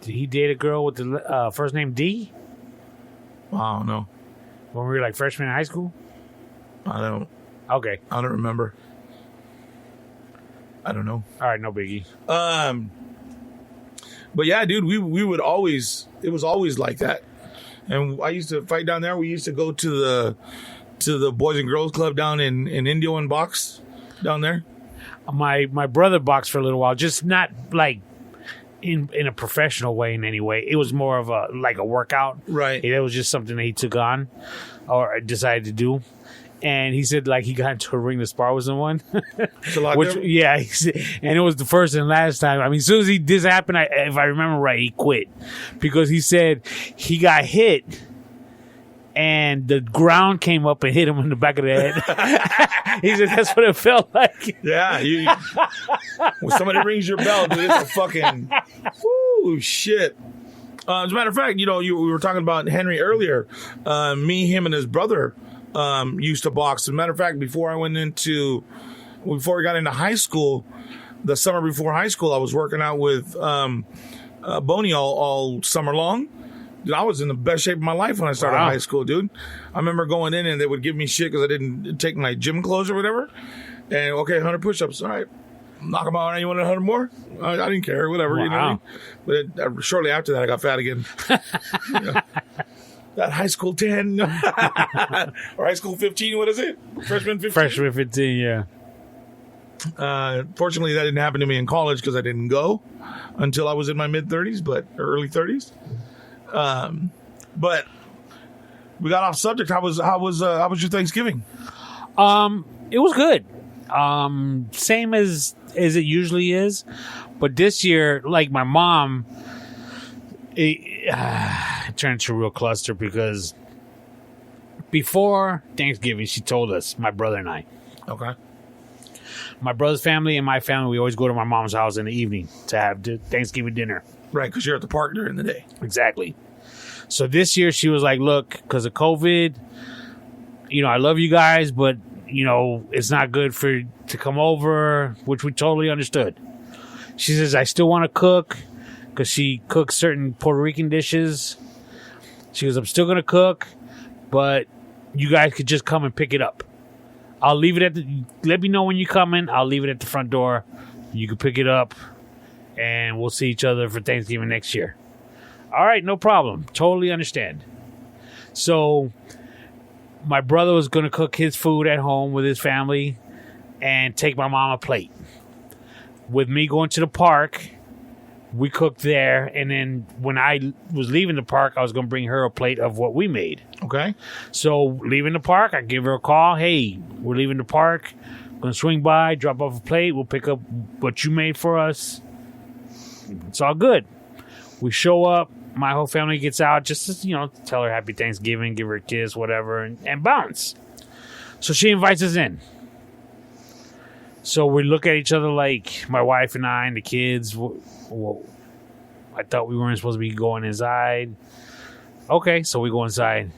Did he date a girl with the first name D? I don't know. When we were like freshmen in high school? Okay. I don't remember. I don't know. All right, no biggie. But yeah, dude, we would always, it was always like that. And I used to fight down there. We used to go to the Boys and Girls Club down in Indio and box down there. My brother boxed for a little while, just not like in a professional way in any way. It was more of a workout. Right. It was just something that he took on or decided to do. And he said, like, he got into a ring to spar with someone. It's a lot different. Yeah, and it was the first and last time. I mean, as soon as this happened, if I remember right, he quit. Because he said he got hit, and the ground came up and hit him in the back of the head. He said that's what it felt like. Yeah. When somebody rings your bell, dude, it's a fucking, whoo, shit. As a matter of fact, we were talking about Henry earlier. Me, him, and his brother used to box. As a matter of fact, before we got into high school, the summer before high school, I was working out with Boney all summer long. Dude, I was in the best shape of my life when I started high school, dude. I remember going in and they would give me shit because I didn't take my gym clothes or whatever. And 100 push-ups. All right. Knock them out. You want 100 more? I didn't care. Whatever. Wow. You know what I mean? But shortly after that, I got fat again. That high school 10 or high school 15, what is it? Freshman 15? Freshman 15, yeah. Fortunately, that didn't happen to me in college because I didn't go until I was in my mid-30s, or early 30s. But we got off subject. How was your Thanksgiving? It was good. Same as it usually is. But this year, like my mom, it turned into a real cluster because before Thanksgiving, she told us, my brother and I. Okay. My brother's family and my family, we always go to my mom's house in the evening to have Thanksgiving dinner. Right, because you're at the park during the day. Exactly. So this year she was like, look, because of COVID, I love you guys, but, it's not good to come over, which we totally understood. She says, I still want to cook because she cooks certain Puerto Rican dishes. She goes, I'm still going to cook, but you guys could just come and pick it up. I'll leave it let me know when you're coming. I'll leave it at the front door. You can pick it up and we'll see each other for Thanksgiving next year. All right, no problem. Totally understand. So my brother was going to cook his food at home with his family. and take my mom a plate. With me going to the park, we cooked there, and then when I was leaving the park, I was going to bring her a plate of what we made. Okay. So leaving the park, I give her a call. Hey, we're leaving the park. Going to swing by, drop off a plate. We'll pick up what you made for us. It's all good. We show up. My whole family gets out just to, tell her happy Thanksgiving, give her a kiss, whatever, and bounce. So she invites us in. So we look at each other like my wife and I and the kids. Well, I thought we weren't supposed to be going inside. Okay, so we go inside.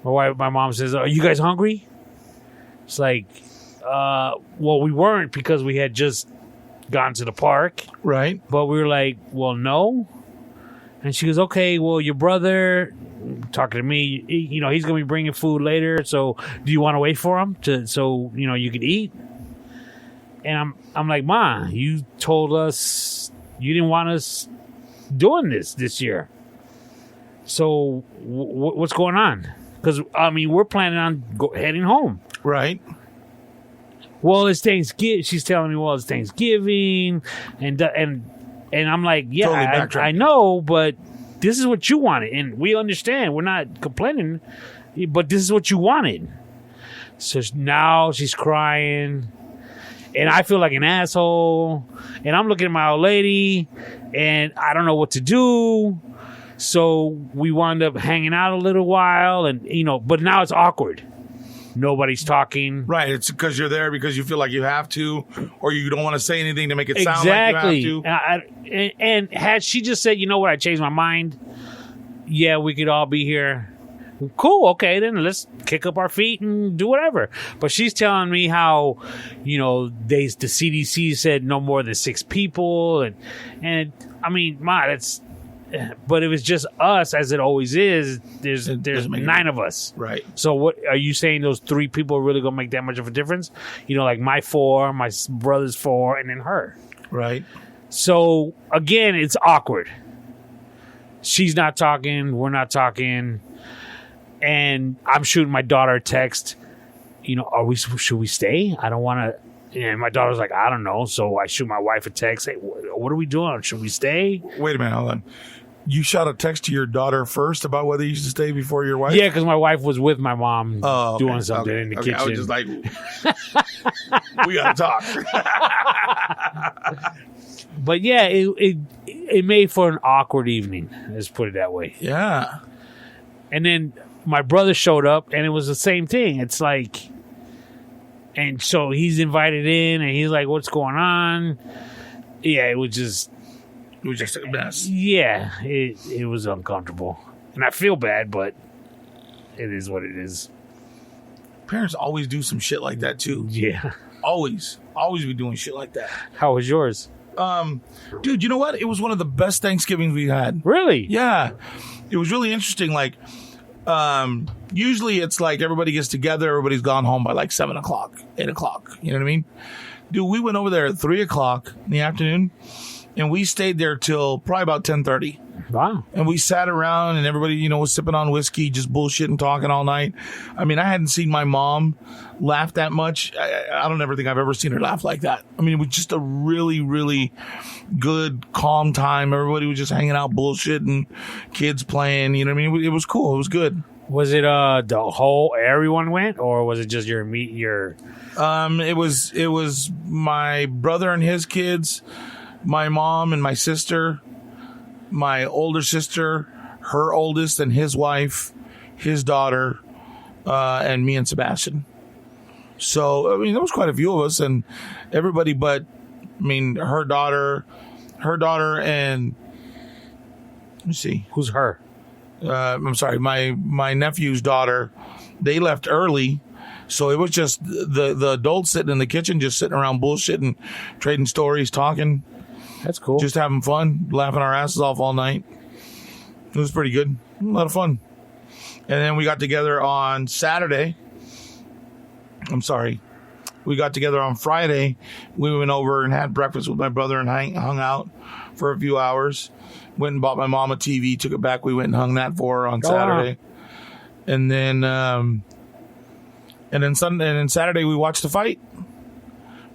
My mom says, "Are you guys hungry?" It's like, well, we weren't because we had just gone to the park. Right. But we were like, well, no. And she goes, okay, well, your brother, talking to me, he's going to be bringing food later. So do you want to wait for him so you can eat? And I'm like, Ma, you told us you didn't want us doing this year. So what's going on? Because, we're planning on heading home. Right. Well, it's Thanksgiving. She's telling me, well, it's Thanksgiving. And I'm like, yeah, totally I know, but this is what you wanted. And we understand. We're not complaining, but this is what you wanted. So now she's crying. And I feel like an asshole. And I'm looking at my old lady. And I don't know what to do. So we wound up hanging out a little while. And, but now it's awkward. Nobody's talking. Right. It's because you're there because you feel like you have to, or you don't want to say anything to make it sound like you have to. And had she just said, you know what, I changed my mind. Yeah, we could all be here. Cool. Okay, then let's kick up our feet and do whatever. But she's telling me how, the CDC said no more than 6 people. And Ma, that's. But if it's just us, as it always is, there's 9 of us. Right. So what are you saying? Those 3 people are really going to make that much of a difference? Like my 4, my brother's 4, and then her. Right. So again, it's awkward. She's not talking. We're not talking. And I'm shooting my daughter a text. Should we stay? I don't want to. And my daughter's like, I don't know. So I shoot my wife a text. Hey, what are we doing? Should we stay? Wait a minute. Hold on. You shot a text to your daughter first about whether you should stay before your wife? Yeah, because my wife was with my mom doing something in the kitchen. I was just like, we got to talk. But yeah, it made for an awkward evening. Let's put it that way. Yeah. And then my brother showed up, and it was the same thing. It's like... And so he's invited in, and he's like, what's going on? Yeah, it was just a mess. Yeah, it was uncomfortable. And I feel bad, but it is what it is. Parents always do some shit like that, too. Yeah. Always be doing shit like that. How was yours? Dude, you know what? It was one of the best Thanksgivings we had. Really? Yeah. It was really interesting. Like, usually it's like everybody gets together, everybody's gone home by like 7 o'clock, 8 o'clock. You know what I mean? Dude, we went over there at 3 o'clock in the afternoon, and we stayed there till probably about 10:30. Wow. And we sat around, and everybody, was sipping on whiskey, just bullshitting, talking all night. I mean, I hadn't seen my mom laugh that much. I don't ever think I've ever seen her laugh like that. I mean, it was just a really, really good, calm time. Everybody was just hanging out, bullshitting, kids playing. You know what I mean? It was cool. It was good. Was it the whole everyone went, or was it just your? It was my brother and his kids, my mom and my sister, my older sister, her oldest and his wife, his daughter, and me and Sebastian. So, I mean, there was quite a few of us, and everybody but, her daughter and, let me see. Who's her? I'm sorry, my nephew's daughter, they left early. So it was just the adults sitting in the kitchen, just sitting around bullshitting, trading stories, talking. That's cool. Just having fun, laughing our asses off all night. It was pretty good. A lot of fun. And then we got together on Saturday. I'm sorry. We got together on Friday. We went over and had breakfast with my brother and hung out for a few hours. Went and bought my mom a TV, took it back. We went and hung that for her on Saturday. Wow. And then Saturday we watched the fight.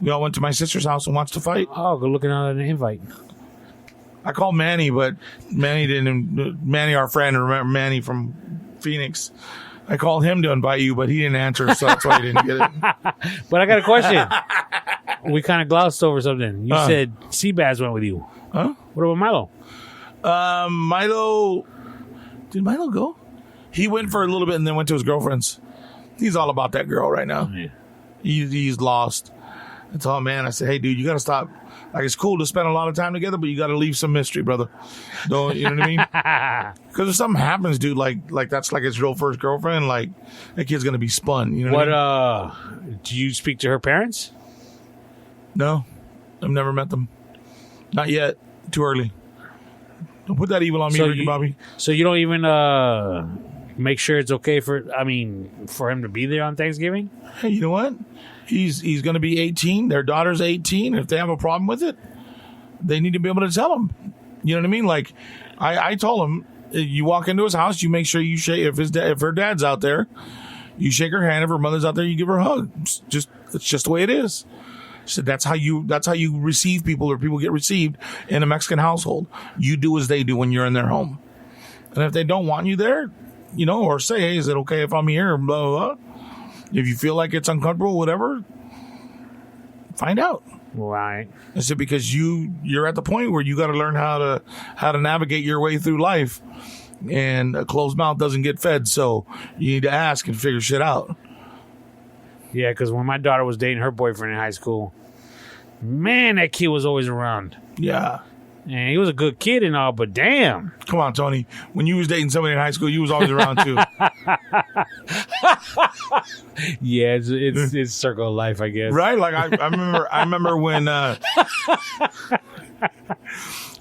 We all went to my sister's house and watched the fight. Oh, go looking at an invite. I called Manny, but Manny didn't. Manny, our friend, remember Manny from Phoenix. I called him to invite you, but he didn't answer, so that's why he didn't get it. But I got a question. We kind of glossed over something. You said Sebas went with you. Huh? What about Milo? Milo, did Milo go? He went for a little bit and then went to his girlfriend's. He's all about that girl right now. Yeah. He's lost. I told him, man, I said, hey, dude, you got to stop. Like, it's cool to spend a lot of time together, but you got to leave some mystery, brother. Don't, you know what I mean? Because if something happens, dude, like that's like his real first girlfriend, like, that kid's going to be spun. You know what I mean? Do you speak to her parents? No, I've never met them. Not yet. Too early. Don't put that evil on me, Ricky Bobby. So you don't even make sure it's okay for him to be there on Thanksgiving? Hey, you know what? He's going to be 18. Their daughter's 18. If they have a problem with it, they need to be able to tell him. You know what I mean? Like, I told him, you walk into his house, you make sure you shake. If her dad's out there, you shake her hand. If her mother's out there, you give her a hug. It's just the way it is. So that's how you receive people, or people get received in a Mexican household. You do as they do when you're in their home. And if they don't want you there, you know, or say, hey, is it okay if I'm here? Blah, blah, blah. If you feel like it's uncomfortable, whatever, find out. Right. I said, because you're at the point where you got to learn how to navigate your way through life, and a closed mouth doesn't get fed. So you need to ask and figure shit out. Yeah, because when my daughter was dating her boyfriend in high school, man, that kid was always around. Yeah. And he was a good kid and all, but damn. Come on, Tony. When you was dating somebody in high school, you was always around too. Yeah, it's circle of life, I guess. Right? Like I remember when so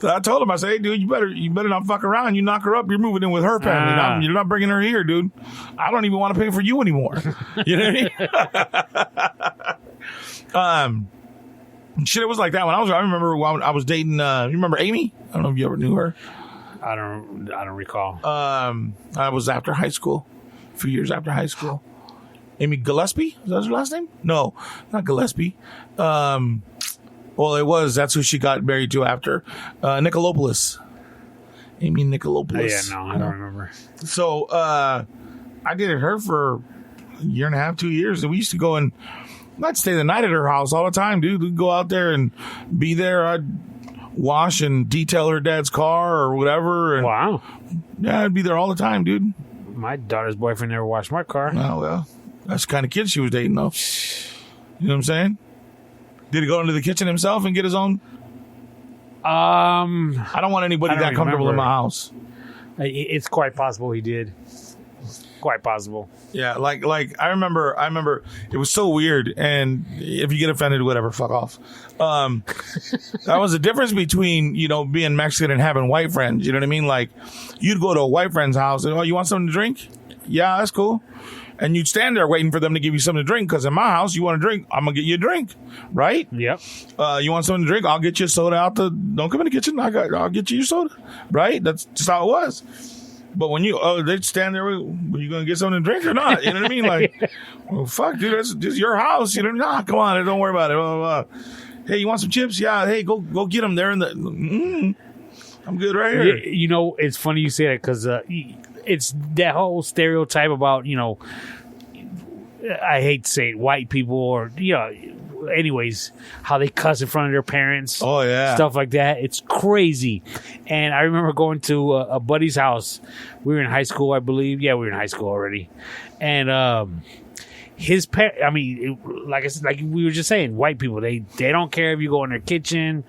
I told him, I said, hey, dude, you better not fuck around. You knock her up, you're moving in with her family. You're not bringing her here, dude. I don't even want to pay for you anymore. You know what I mean? Shit, it was like that when I remember when I was dating. You remember Amy? I don't know if you ever knew her. I don't recall. I was after high school, a few years after high school. Amy Gillespie? Is that her last name? No, not Gillespie. Well, it was. That's who she got married to after. Nicolopoulos. Amy Nicolopoulos. Yeah, no, I don't remember. So I dated her for a year and a half, 2 years, and we used to go and I'd stay the night at her house all the time, dude. We'd go out there and be there. I'd wash and detail her dad's car or whatever. And wow. Yeah, I'd be there all the time, dude. My daughter's boyfriend never washed my car. Oh, well. That's the kind of kid she was dating, though. You know what I'm saying? Did he go into the kitchen himself and get his own? I don't want anybody that comfortable in my house. It's quite possible he did. Quite possible. Yeah, like I remember it was so weird, and if you get offended, whatever, fuck off. That was the difference between, you know, being Mexican and having white friends. You know what I mean? Like, you'd go to a white friend's house and, oh, you want something to drink? Yeah, that's cool. And you'd stand there waiting for them to give you something to drink, because in my house, you want a drink, I'm gonna get you a drink, right? Yep. You want something to drink? I'll get you a soda out the. Don't come in the kitchen. I'll get you your soda, right? That's just how it was. But when they'd stand there, were you going to get something to drink or not? You know what I mean? Like, well, fuck, dude, that's just your house. You know, nah, come on, don't worry about it. Blah, blah, blah. Hey, you want some chips? Yeah, hey, go get them there in the. I'm good right here. Yeah, you know, it's funny you say that, because it's that whole stereotype about, you know, I hate to say it, white people, or, you know, anyways, how they cuss in front of their parents. Oh, yeah. Stuff like that. It's crazy. And I remember going to a buddy's house. We were in high school, I believe. Yeah, we were in high school already. And his parents, I mean, like I said, like we were just saying, white people, they don't care if you go in their kitchen,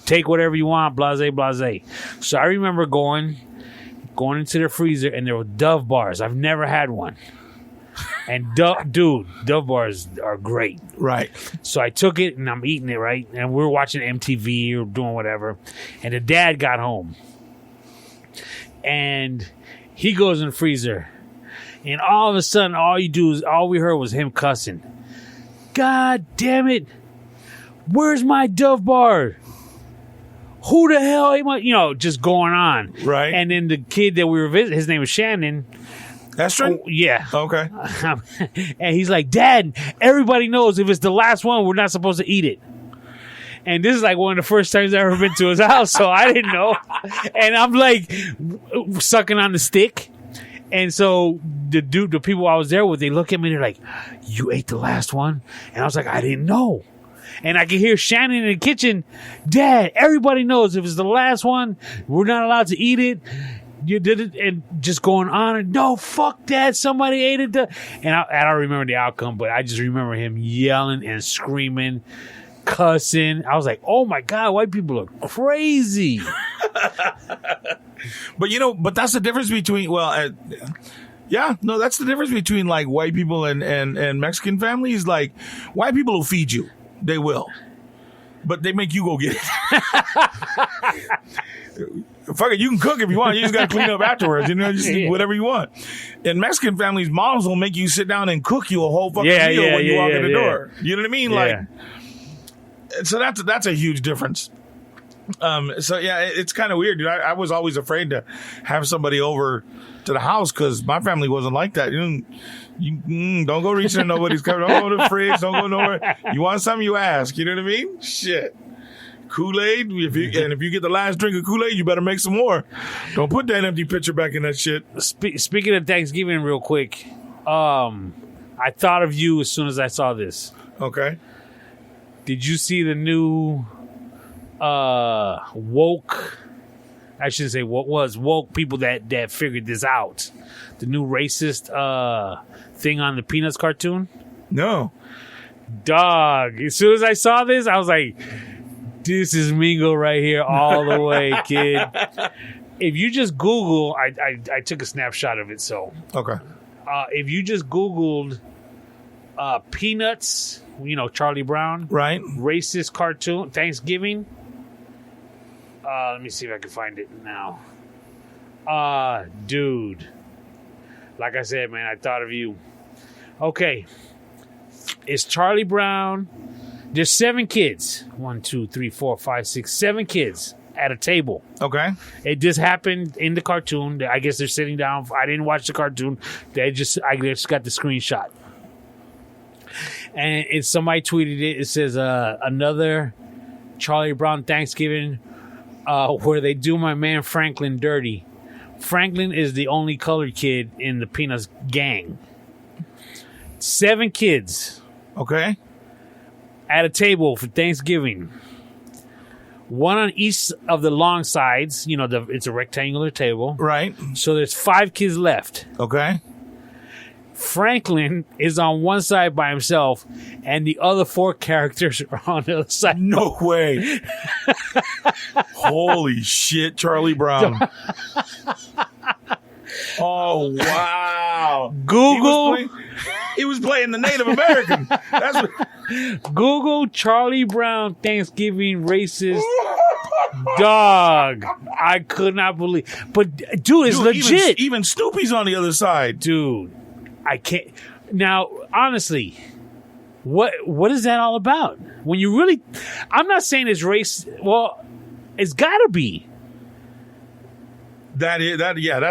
take whatever you want, blase, blase. So I remember going into their freezer, and there were Dove bars. I've never had one. And Dove bars are great. Right. So I took it and I'm eating it, right? And we were watching MTV or doing whatever. And the dad got home. And he goes in the freezer. And all of a sudden, all we heard was him cussing. God damn it. Where's my Dove bar? Who the hell am I? You know, just going on. Right. And then the kid that we were visiting, his name was Shannon. Estrin? Yeah. Okay. And he's like, Dad, everybody knows if it's the last one, we're not supposed to eat it. And this is like one of the first times I've ever been to his house, so I didn't know. And I'm like sucking on the stick. And so the people I was there with, they look at me, they're like, you ate the last one? And I was like, I didn't know. And I can hear Shannon in the kitchen, Dad, everybody knows if it's the last one, we're not allowed to eat it. You did it, and just going on and no, fuck that, somebody ate it. And I don't remember the outcome, but I just remember him yelling and screaming, cussing. I was like, oh my God, white people are crazy. But that's the difference between, that's the difference between like white people and Mexican families. Like, white people will feed you. They will. But they make you go get it. Fuck it, you can cook if you want. You just got to clean up afterwards. Just eat whatever you want. In Mexican families, moms will make you sit down and cook you a whole fucking meal when you walk in the door. You know what I mean? Yeah. Like, so that's a huge difference. It's kind of weird, dude. I was always afraid to have somebody over to the house because my family wasn't like that. You don't go reaching in nobody's cupboard. Don't go to the fridge. Don't go nowhere. You want something, you ask. You know what I mean? Shit. Kool-Aid. If you get the last drink of Kool-Aid, you better make some more. Don't put that empty pitcher back in that shit. Speaking of Thanksgiving, real quick, I thought of you as soon as I saw this. Okay. Did you see the new woke? I shouldn't say what was woke people that figured this out. The new racist thing on the Peanuts cartoon. No. Dog. As soon as I saw this, I was like, this is Mingo right here all the way, kid. If you just Google, I took a snapshot of it, so. Okay. If you just Googled Peanuts, Charlie Brown. Right. Racist cartoon, Thanksgiving. Let me see if I can find it now. Dude. Like I said, man, I thought of you. Okay. It's Charlie Brown. There's 7 kids. 1, 2, 3, 4, 5, 6, 7 kids at a table. Okay. It just happened in the cartoon. I guess they're sitting down. I didn't watch the cartoon. I just got the screenshot. And somebody tweeted it. It says, another Charlie Brown Thanksgiving where they do my man Franklin dirty. Franklin is the only colored kid in the Peanuts gang. 7 kids. Okay. At a table for Thanksgiving. 1 on each of the long sides. It's a rectangular table. Right. So there's 5 kids left. Okay. Franklin is on one side by himself, and the other 4 characters are on the other side. No way. Holy shit, Charlie Brown. Oh, wow. Google. He was playing the Native American. That's what... Google Charlie Brown Thanksgiving racist dog. I could not believe. But, dude, it's legit. Even Snoopy's on the other side. Dude, I can't. Now, honestly, what is that all about? When you really... I'm not saying it's race... Well, it's got to be. That's...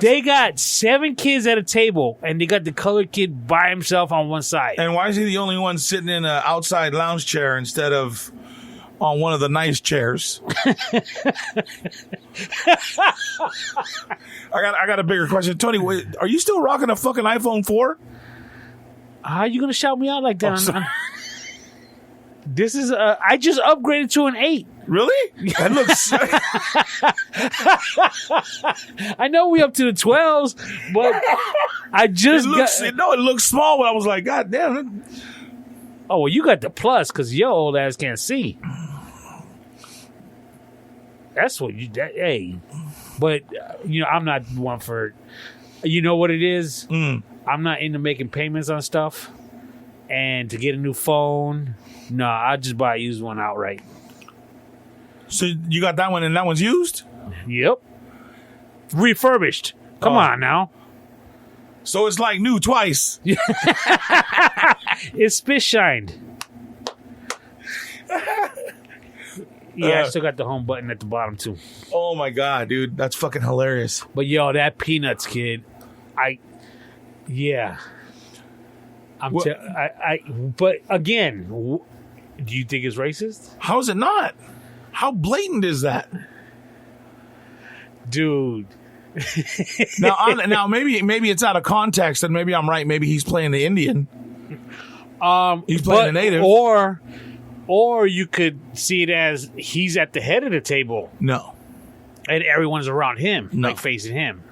They got 7 kids at a table, and they got the colored kid by himself on one side. And why is he the only one sitting in an outside lounge chair instead of on one of the nice chairs? I got a bigger question. Tony, are you still rocking a fucking iPhone 4? How are you going to shout me out like that? This is I just upgraded to an 8. Really? That looks... I know we up to the 12s, but I just it looks small, but I was like, God damn. Oh, well, you got the plus because your old ass can't see. That's what hey. But, I'm not one for... You know what it is? I'm not into making payments on stuff. And to get a new phone, no, I'll just buy a used one outright. So you got that one and that one's used? Yep. Refurbished. Come on now. So it's like new twice. It's spit shined. Yeah, I still got the home button at the bottom too. Oh my God, dude. That's fucking hilarious. But that Peanuts kid, Yeah. But again, do you think it's racist? How is it not? How blatant is that? Dude. Now maybe it's out of context and maybe I'm right. Maybe he's playing the Indian. He's playing the native. Or you could see it as he's at the head of the table. No. And everyone's around him, No. like facing him.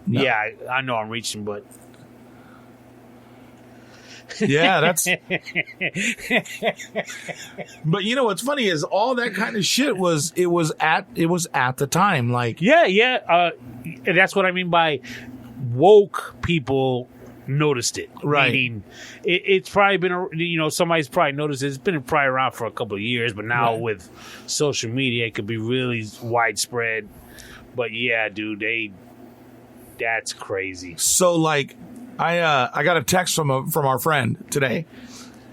No. Yeah, I know I'm reaching, but... Yeah, that's... But you know what's funny is all that kind of shit was at the time. Like, Yeah. And that's what I mean by woke people noticed it. Right. Meaning, it's probably been, somebody's probably noticed it. It's been probably around for a couple of years, but now Right. with social media, it could be really widespread. But yeah, dude, that's crazy. so like I got a text from our friend today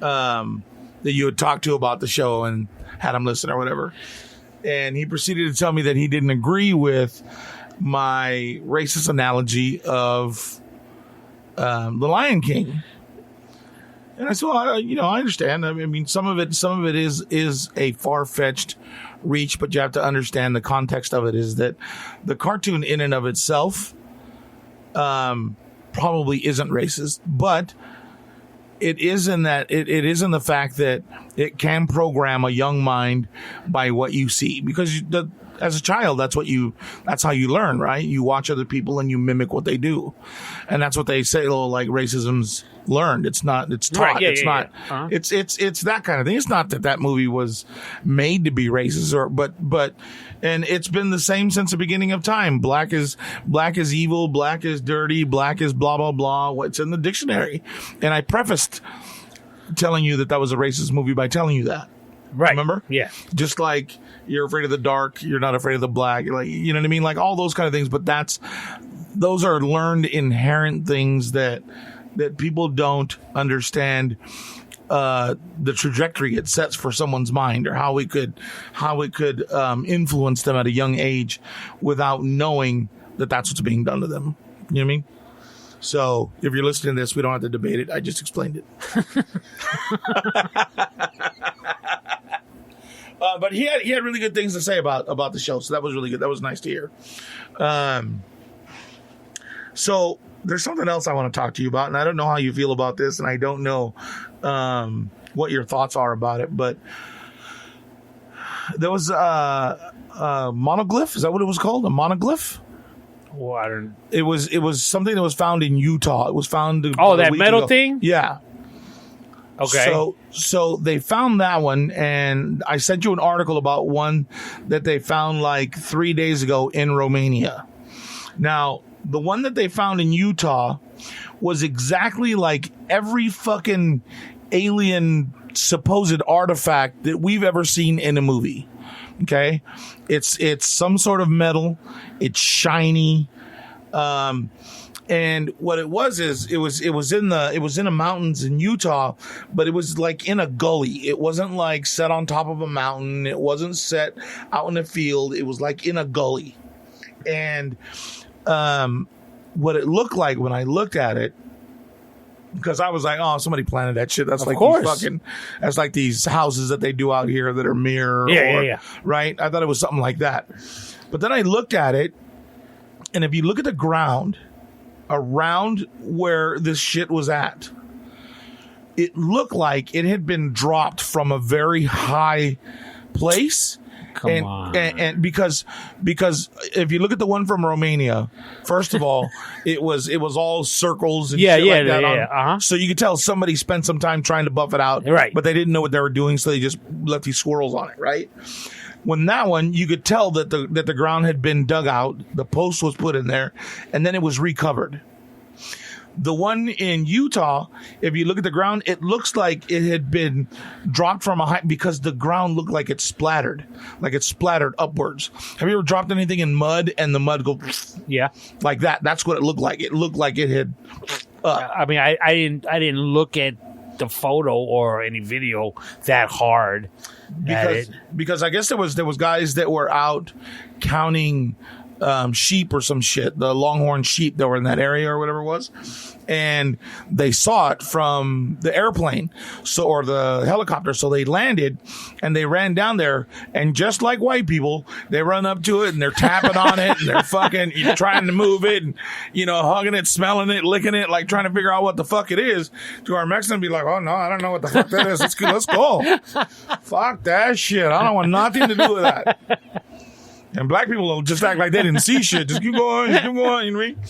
that you had talked to about the show and had him listen or whatever. And he proceeded to tell me that he didn't agree with my racist analogy of The Lion King. And I said, well, I understand. I mean, some of it is a far-fetched reach, but you have to understand the context of it is that the cartoon in and of itself probably isn't racist, but it is in that it is in the fact that it can program a young mind by what you see, because as a child, that's how you learn, right? You watch other people and you mimic what they do. And that's what they say, like racism's learned. It's not, it's taught. Right, it's not, Uh-huh. it's that kind of thing. It's not that movie was made to be racist but, and it's been the same since the beginning of time. Black is evil. Black is dirty. Black is blah, blah, blah. What's in the dictionary. And I prefaced telling you that was a racist movie by telling you that. Right. Remember? Yeah. Just like you're afraid of the dark, you're not afraid of the black. You're like, you know what I mean? Like all those kind of things. But those are learned inherent things that people don't understand the trajectory it sets for someone's mind, or how it could influence them at a young age without knowing that that's what's being done to them. You know what I mean? So if you're listening to this, we don't have to debate it. I just explained it. But he had really good things to say about the show, so that was really good. That was nice to hear. So there's something else I want to talk to you about, and I don't know how you feel about this, and I don't know what your thoughts are about it, but there was a monoglyph. Is that what it was called? A monoglyph? Well, I don't... It was something that was found in Utah. It was found. that metal thing? Yeah. Okay. So they found that one, and I sent you an article about one that they found like 3 days ago in Romania. Now, the one that they found in Utah was exactly like every fucking alien supposed artifact that we've ever seen in a movie. Okay? It's some sort of metal. It's shiny. And what it was is it was in the mountains in Utah, but it was like in a gully. It wasn't like set on top of a mountain. It wasn't set out in a field. It was like in a gully. And what it looked like when I looked at it, because I was like, oh, somebody planted that shit. That's like that's like these houses that they do out here that are mirror. Yeah. Right? I thought it was something like that. But then I looked at it, and if you look at the ground around where this shit was at, it looked like it had been dropped from a very high place. Come on. And because if you look at the one from Romania, first of all, it was all circles and shit like that. Uh-huh. So you could tell somebody spent some time trying to buff it out, Right. But they didn't know what they were doing, so they just left these swirls on it, right? When that one, you could tell that the ground had been dug out, the post was put in there, and then it was recovered. The one in Utah, if you look at the ground, it looks like it had been dropped from a height because the ground looked like it's splattered upwards. Have you ever dropped anything in mud and the mud goes like that? That's what it looked like. It looked like it had. I mean, I didn't look at the photo or any video that hard because I guess there was guys that were out counting sheep or some shit, the longhorn sheep that were in that area or whatever it was. And they saw it from the airplane, or the helicopter. So they landed and they ran down there. And just like white people, they run up to it and they're tapping on it and they're fucking trying to move it and, hugging it, smelling it, licking it, like trying to figure out what the fuck it is. To our Mexican be like, oh no, I don't know what the fuck that is. Let's go. Fuck that shit. I don't want nothing to do with that. And black people will just act like they didn't see shit. Just keep going, you know what I mean?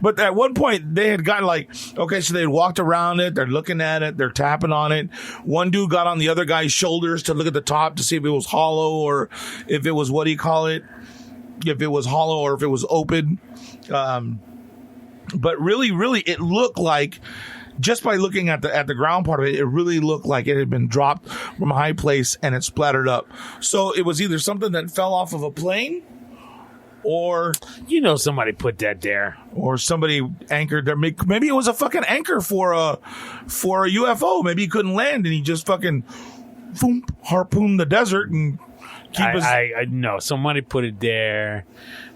But at one point, they had gotten so they walked around it, they're looking at it, they're tapping on it. One dude got on the other guy's shoulders to look at the top to see if it was hollow or if it was, if it was hollow or if it was open. But really, it looked like, just by looking at the ground part of it, it really looked like it had been dropped from a high place and it splattered up. So it was either something that fell off of a plane, or somebody put that there, or somebody anchored there. Maybe it was a fucking anchor for a UFO. Maybe he couldn't land and he just fucking harpooned the desert and I know somebody put it there,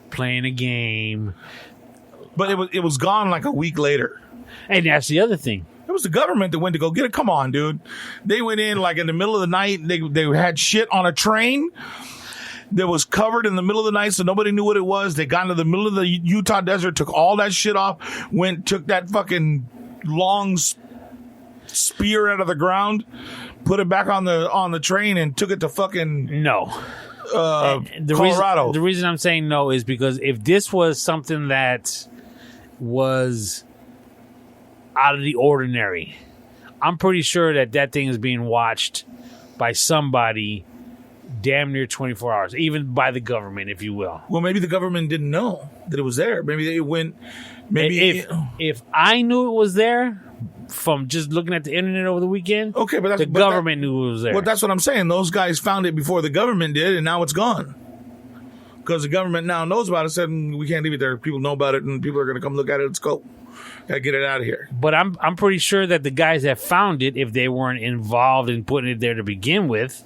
playing a game. But it was gone like a week later. And that's the other thing. It was the government that went to go get it. Come on, dude. They went in like in the middle of the night. They had shit on a train that was covered in the middle of the night, so nobody knew what it was. They got into the middle of the Utah desert, took all that shit off, took that fucking long spear out of the ground, put it back on the train, and took it to fucking Colorado. The reason I'm saying no is because if this was something that was out of the ordinary, I'm pretty sure that thing is being watched by somebody damn near 24 hours, even by the government, if you will. Well, maybe the government didn't know that it was there. Maybe they went. Maybe if I knew it was there from just looking at the internet over the weekend, okay, but the government knew it was there. Well, that's what I'm saying. Those guys found it before the government did, and now it's gone. Because the government now knows about it, said we can't leave it there. People know about it, and people are going to come look at it. Let's go. Gotta get it out of here. But I'm pretty sure that the guys that found it, if they weren't involved in putting it there to begin with,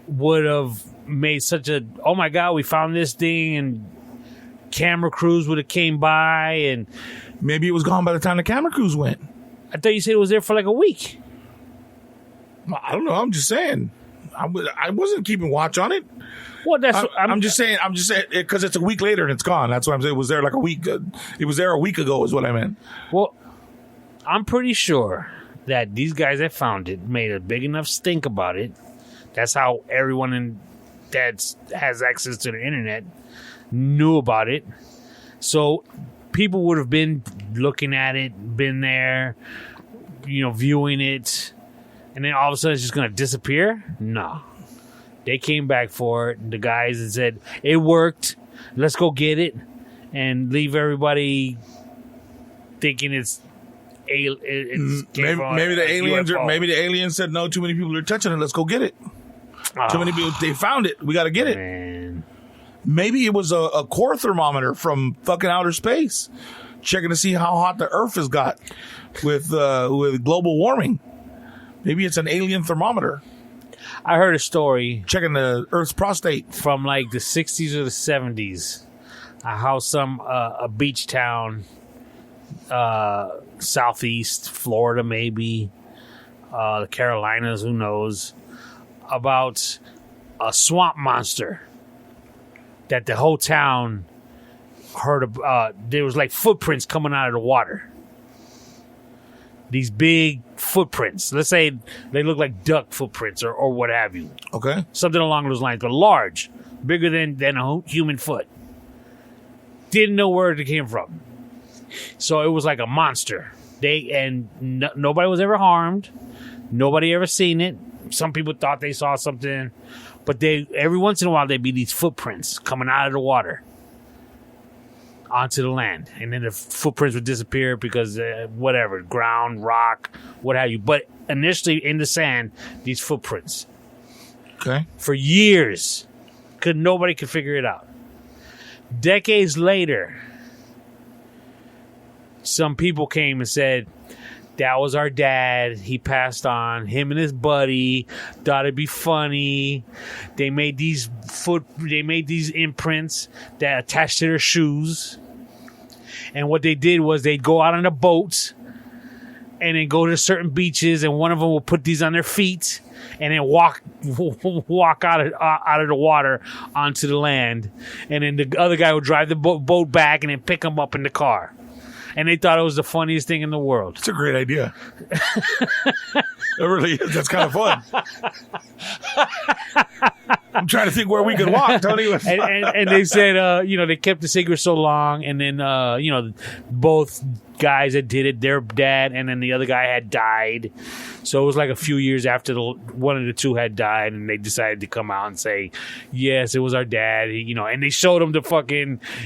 would have made such a, oh my God, we found this thing, and camera crews would have came by, and maybe it was gone by the time the camera crews went. I thought you said it was there for like a week. I don't know. I'm just saying. I wasn't keeping watch on it. Well, I'm just saying because it's a week later and it's gone. That's why I'm saying it was there like a week. It was there a week ago is what I meant. Well, I'm pretty sure that these guys that found it made a big enough stink about it. That's how everyone that has access to the internet knew about it. So people would have been looking at it, been there, viewing it, and then all of a sudden it's just going to disappear? No. They came back for it. The guys that said, it worked. Let's go get it. And leave everybody thinking it's maybe the aliens maybe the aliens said, no, too many people are touching it. Let's go get it. Too many people, they found it. We got to get it. Man. Maybe it was a core thermometer from fucking outer space, checking to see how hot the Earth has got with global warming. Maybe it's an alien thermometer. I heard a story checking the Earth's prostate from like the 60s or the 70s. How a beach town, southeast Florida, maybe the Carolinas, who knows, about a swamp monster that the whole town heard of. There was like footprints coming out of the water. These big footprints. Let's say they look like duck footprints or what have you. Okay. Something along those lines, but large, bigger than a human foot. Didn't know where it came from. So it was like a monster. Nobody was ever harmed. Nobody ever seen it. Some people thought they saw something, but every once in a while there'd be these footprints coming out of the water onto the land, and then the footprints would disappear because whatever, ground, rock, what have you. But initially in the sand, these footprints. Okay. For years, nobody could figure it out. Decades later, some people came and said that was our dad. He passed on. Him and his buddy thought it'd be funny. They made these imprints that attached to their shoes. And what they did was they'd go out on the boats and then go to certain beaches, and one of them will put these on their feet and then walk out of the water onto the land. And then the other guy would drive the boat back and then pick them up in the car. And they thought it was the funniest thing in the world. It's a great idea. It really is. That's kind of fun. I'm trying to think where we could walk, Tony. And they said, they kept the secret so long, and then, both guys that did it, their dad and then the other guy had died. So it was like a few years after one of the two had died, and they decided to come out and say, yes, it was our dad. And they showed him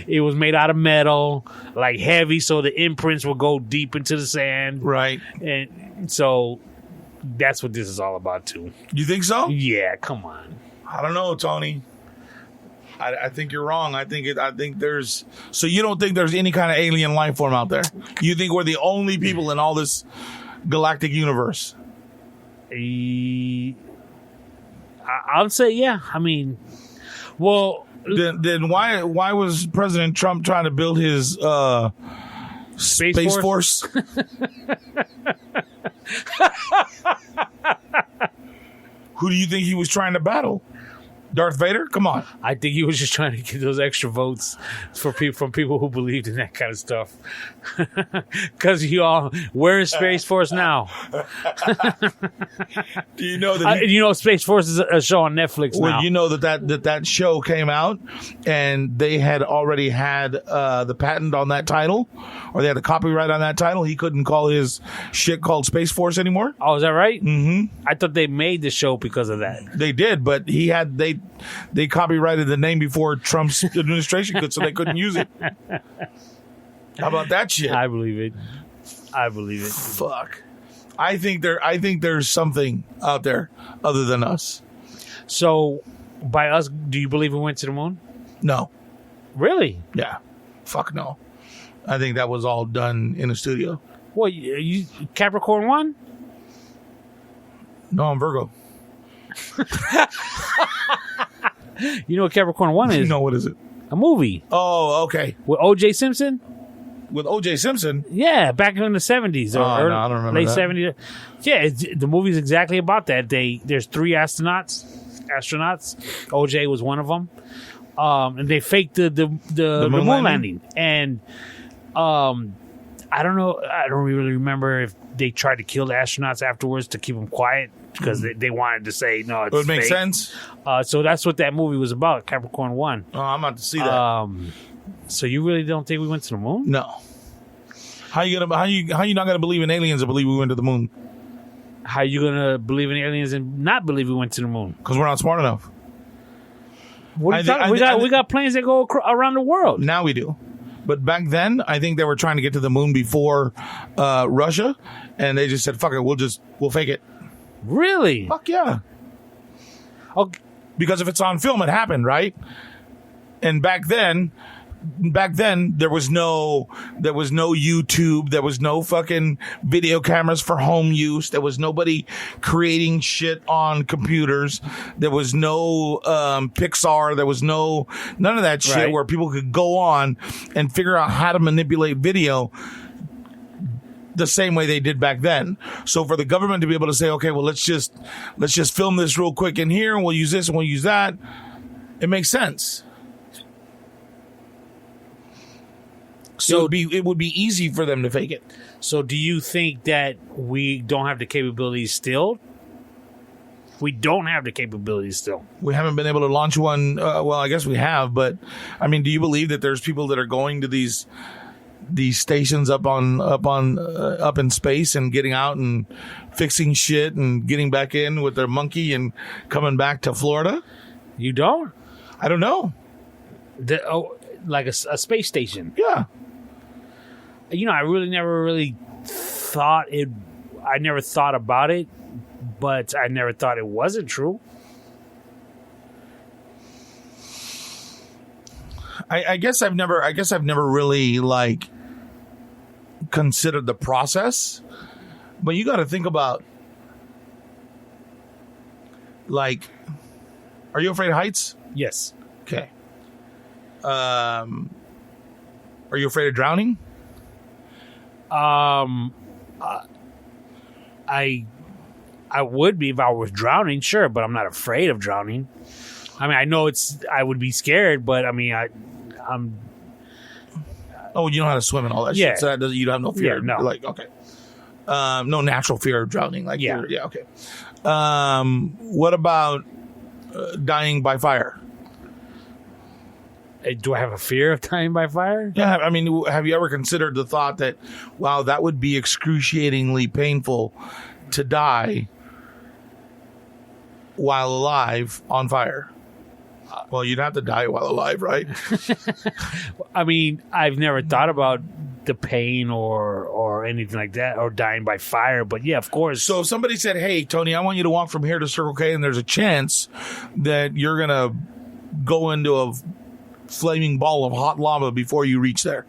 it was made out of metal, like heavy, so the imprints would go deep into the sand. Right. And so that's what this is all about, too. You think so? Yeah, come on. I don't know, Tony. I think you're wrong. I think there's. So you don't think there's any kind of alien life form out there? You think we're the only people in all this galactic universe? I'll say yeah. I mean, well, then why was President Trump trying to build his space force? Who do you think he was trying to battle? Darth Vader? Come on. I think he was just trying to get those extra votes from people who believed in that kind of stuff. Because we're in Space Force now. Do you know that? Space Force is a show on Netflix now. Well, you know that show came out, and they had already had the patent on that title, or they had the copyright on that title. He couldn't call his shit called Space Force anymore. Oh, is that right? Mm-hmm. I thought they made the show because of that. They did, but they copyrighted the name before Trump's administration could, so they couldn't use it. How about that shit? I believe it. Fuck. I think there's something out there other than us. So, by us, do you believe we went to the moon? No. Really? Yeah. Fuck no. I think that was all done in a studio. What, you Capricorn 1? No, I'm Virgo. You know what Capricorn 1 is? No, what is it? A movie. Oh, okay. With O.J. Simpson? With O.J. Simpson? Yeah, back in the 70s. No, I don't remember late that. 70s. Yeah, the movie's exactly about that. There's 3 astronauts. O.J. was one of them. And they faked the moon landing. And I don't know. I don't really remember if they tried to kill the astronauts afterwards to keep them quiet because they wanted to say, no, it's It would make fake. sense. So that's what that movie was about, Capricorn 1. Oh, I'm about to see that. So you really don't think we went to the moon? No. How you not gonna believe in aliens and believe we went to the moon? How you gonna believe in aliens and not believe we went to the moon? Because we're not smart enough. What are you talking? We got planes that go around the world. Now we do. But back then, I think they were trying to get to the moon before Russia, and they just said, "Fuck it, we'll fake it." Really? Fuck yeah. Okay. Because if it's on film, it happened, right? And back then there was no YouTube, there was no fucking video cameras for home use, there was nobody creating shit on computers, there was no Pixar, there was none of that shit, right, where people could go on and figure out how to manipulate video the same way they did back then. So for the government to be able to say, okay, well, let's just film this real quick in here, and we'll use this and we'll use that, it makes sense. So it would be easy for them to fake it. So do you think that we don't have the capabilities still? We don't have the capabilities still. We haven't been able to launch one. Well, I guess we have, but I mean, do you believe that there's people that are going to these stations up in space and getting out and fixing shit and getting back in with their monkey and coming back to Florida? You don't? I don't know. Like a space station? Yeah. I never thought it. I never thought about it, but I never thought it wasn't true. I guess I've never really considered the process But you got to think about, like, are you afraid of heights? Yes. Okay. Are you afraid of drowning? I would be if I was drowning, sure, but I'm not afraid of drowning. I mean, I know I would be scared, but I mean, I'm. Oh, you know how to swim and all that Yeah. shit. So that doesn't, you don't have no fear. Yeah, no. Like, okay. No natural fear of drowning. Like, Yeah. yeah, okay. What about dying by fire? Do I have a fear of dying by fire? Yeah, I mean, have you ever considered the thought that, wow, that would be excruciatingly painful to die while alive on fire? Well, you'd have to die while alive, right? I mean, I've never thought about the pain or anything like that, or dying by fire. But yeah, of course. So if somebody said, hey, Tony, I want you to walk from here to Circle K, and there's a chance that you're going to go into a flaming ball of hot lava before you reach there.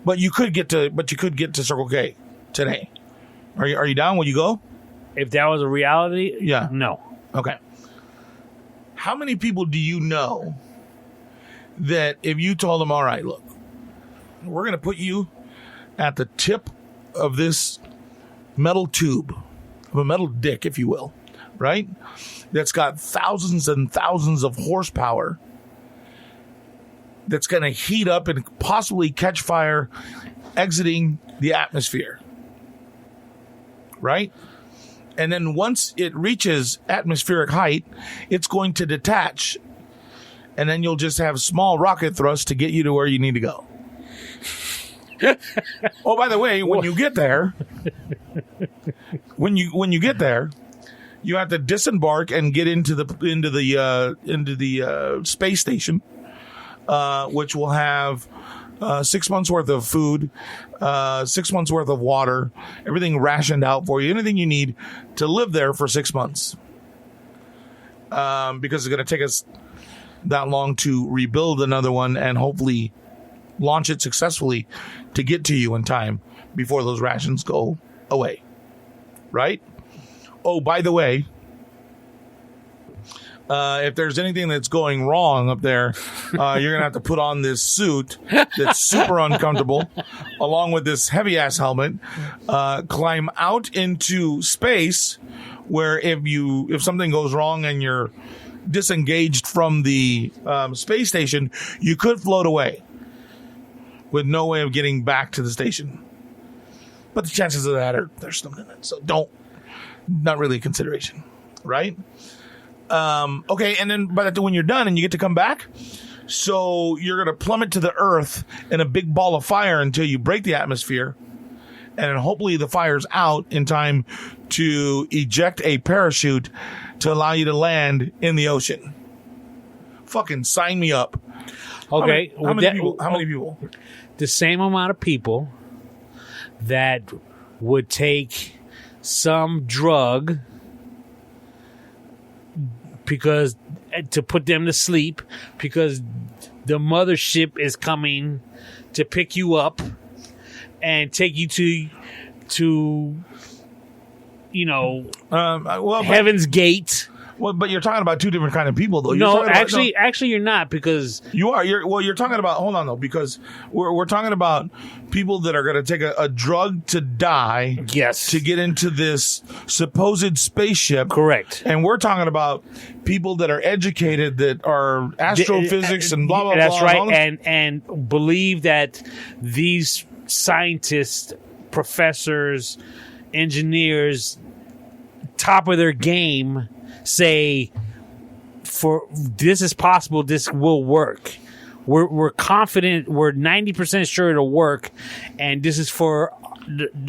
But you could get to Circle K today. Are you down? Will you go? If that was a reality, Yeah. no. Okay. How many people do you know that if you told them, all right, look, we're going to put you at the tip of this metal tube, of a metal dick, if you will, right? That's got thousands and thousands of horsepower, that's going to heat up and possibly catch fire exiting the atmosphere, right? And then once it reaches atmospheric height, it's going to detach. And then you'll just have small rocket thrusts to get you to where you need to go. Oh, by the way, when you get there, when you get there, you have to disembark and get into the space station, which will have 6 months worth of food, 6 months worth of water, everything rationed out for you, anything you need to live there for 6 months. Because it's going to take us that long to rebuild another one and hopefully launch it successfully to get to you in time before those rations go away. Right? Oh, by the way, if there's anything that's going wrong up there, you're going to have to put on this suit that's super uncomfortable, along with this heavy-ass helmet, climb out into space, where if something goes wrong and you're disengaged from the space station, you could float away with no way of getting back to the station. But the chances of that they're slim in it, so not really a consideration, right? Okay, and then when you're done and you get to come back, so you're going to plummet to the earth in a big ball of fire until you break the atmosphere, and then hopefully the fire's out in time to eject a parachute to allow you to land in the ocean. Fucking sign me up. Okay. How many people? The same amount of people that would take some drug because to put them to sleep, because the mothership is coming to pick you up and take you to Heaven's Gate. Well, but you're talking about two different kind of people, though. No, actually, you're not, because you are. You're talking about. Hold on, though, because we're talking about people that are going to take a drug to die. Yes. To get into this supposed spaceship. Correct. And we're talking about people that are educated, that are astrophysics and blah blah blah. That's right, and believe that these scientists, professors, engineers, top of their game, say for this is possible, this will work. We're confident, we're 90% sure it'll work, and this is for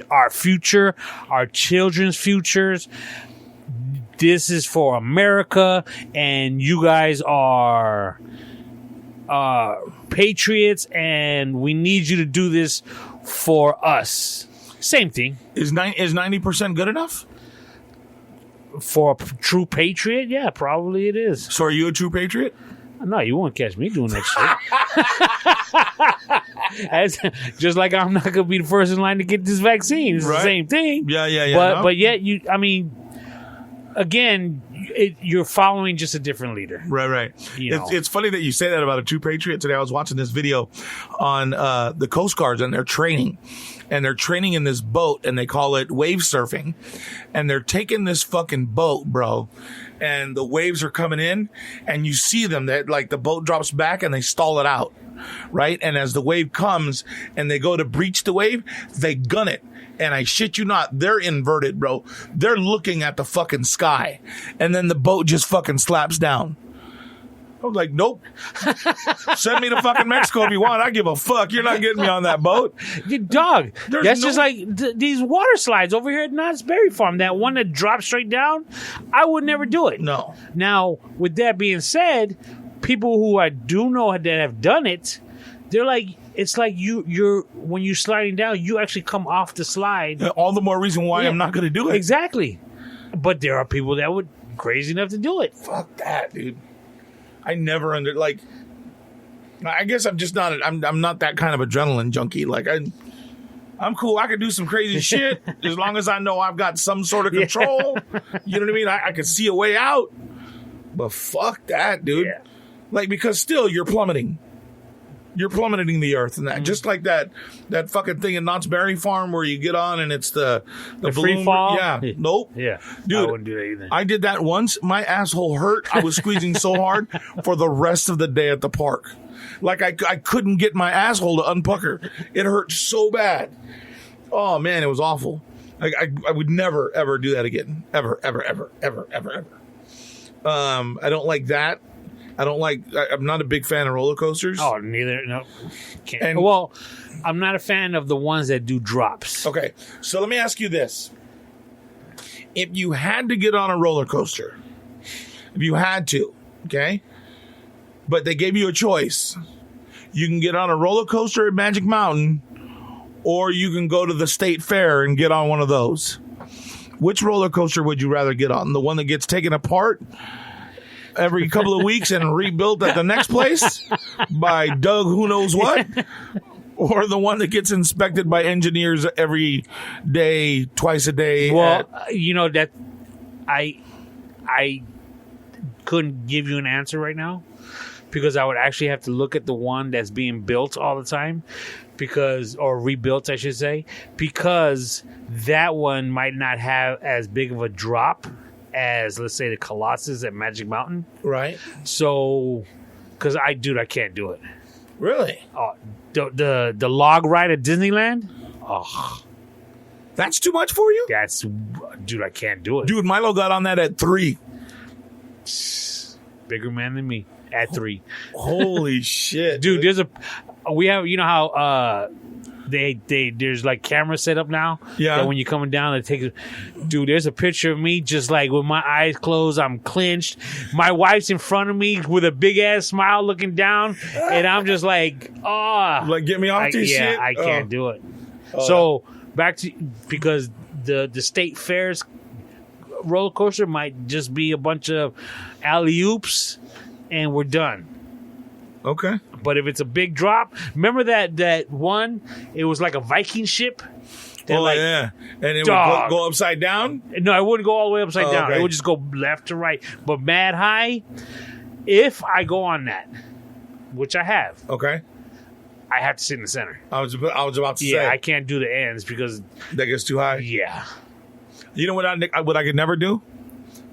our future, our children's futures. This is for America, and you guys are patriots, and we need you to do this for us. Same thing. Is 90% good enough? For a true patriot? Yeah, probably it is. So are you a true patriot? No, you won't catch me doing that Just like I'm not going to be the first in line to get this vaccine. It's the same thing. Yeah. But yet, again, you're following just a different leader. Right. It's funny that you say that about a true patriot. Today I was watching this video on the Coast Guards, and they're training. And they're training in this boat, and they call it wave surfing. And they're taking this fucking boat, bro. And the waves are coming in, and you see them that like the boat drops back and they stall it out. Right. And as the wave comes and they go to breach the wave, they gun it. And I shit you not, they're inverted, bro. They're looking at the fucking sky. And then the boat just fucking slaps down. I was like, nope. Send me to fucking Mexico if you want. I give a fuck. You're not getting me on that boat. Dog, that's just like these water slides over here at Knott's Berry Farm. That one that drops straight down, I would never do it. No. Now, with that being said, people who I do know that have done it, they're like, it's like you're when you're sliding down, you actually come off the slide. All the more reason why I'm not going to do it. Exactly. But there are people that would crazy enough to do it. Fuck that, dude. I never I guess I'm just not. I'm not that kind of adrenaline junkie. Like I'm cool. I can do some crazy shit as long as I know I've got some sort of control. You know what I mean? I can see a way out. But fuck that, dude. Yeah. Like, because still you're plummeting. You're plummeting the earth, and that just like that fucking thing in Knott's Berry Farm where you get on and it's the free fall. Yeah, nope. Yeah, dude, I wouldn't do that either. I did that once. My asshole hurt. I was squeezing so hard for the rest of the day at the park. Like I couldn't get my asshole to unpucker. It hurt so bad. Oh man, it was awful. I would never ever do that again. Ever. I don't like that. I'm not a big fan of roller coasters. Oh, neither. No. Can't. And, well, I'm not a fan of the ones that do drops. Okay. So let me ask you this. If you had to get on a roller coaster, if you had to, okay, but they gave you a choice, you can get on a roller coaster at Magic Mountain, or you can go to the state fair and get on one of those. Which roller coaster would you rather get on? The one that gets taken apart every couple of weeks and rebuilt at the next place by Doug who knows what, or the one that gets inspected by engineers every day, twice a day? Well, that I couldn't give you an answer right now because I would actually have to look at the one that's being built all the time or rebuilt, I should say, because that one might not have as big of a drop as, let's say, the Colossus at Magic Mountain. Right. So, because I can't do it. Really? Oh, the log ride at Disneyland? Oh. That's too much for you? Dude, I can't do it. Dude, Milo got on that at 3. Bigger man than me at 3. Holy shit. Dude, we have, how, there's like cameras set up now. Yeah. That when you're coming down, dude, there's a picture of me just like with my eyes closed. I'm clenched. My wife's in front of me with a big ass smile looking down, and I'm just like, oh, like get me off this shit. Yeah, I can't do it. Oh, so back to because the state fair's roller coaster might just be a bunch of alley oops, and we're done. Okay. But if it's a big drop, remember that one? It was like a Viking ship. Yeah. And it would go upside down? No, it wouldn't go all the way upside down. Okay. It would just go left to right. But mad high, if I go on that, which I have, okay, I have to sit in the center. I was about to say. Yeah, I can't do the ends because that gets too high. Yeah. You know what I could never do?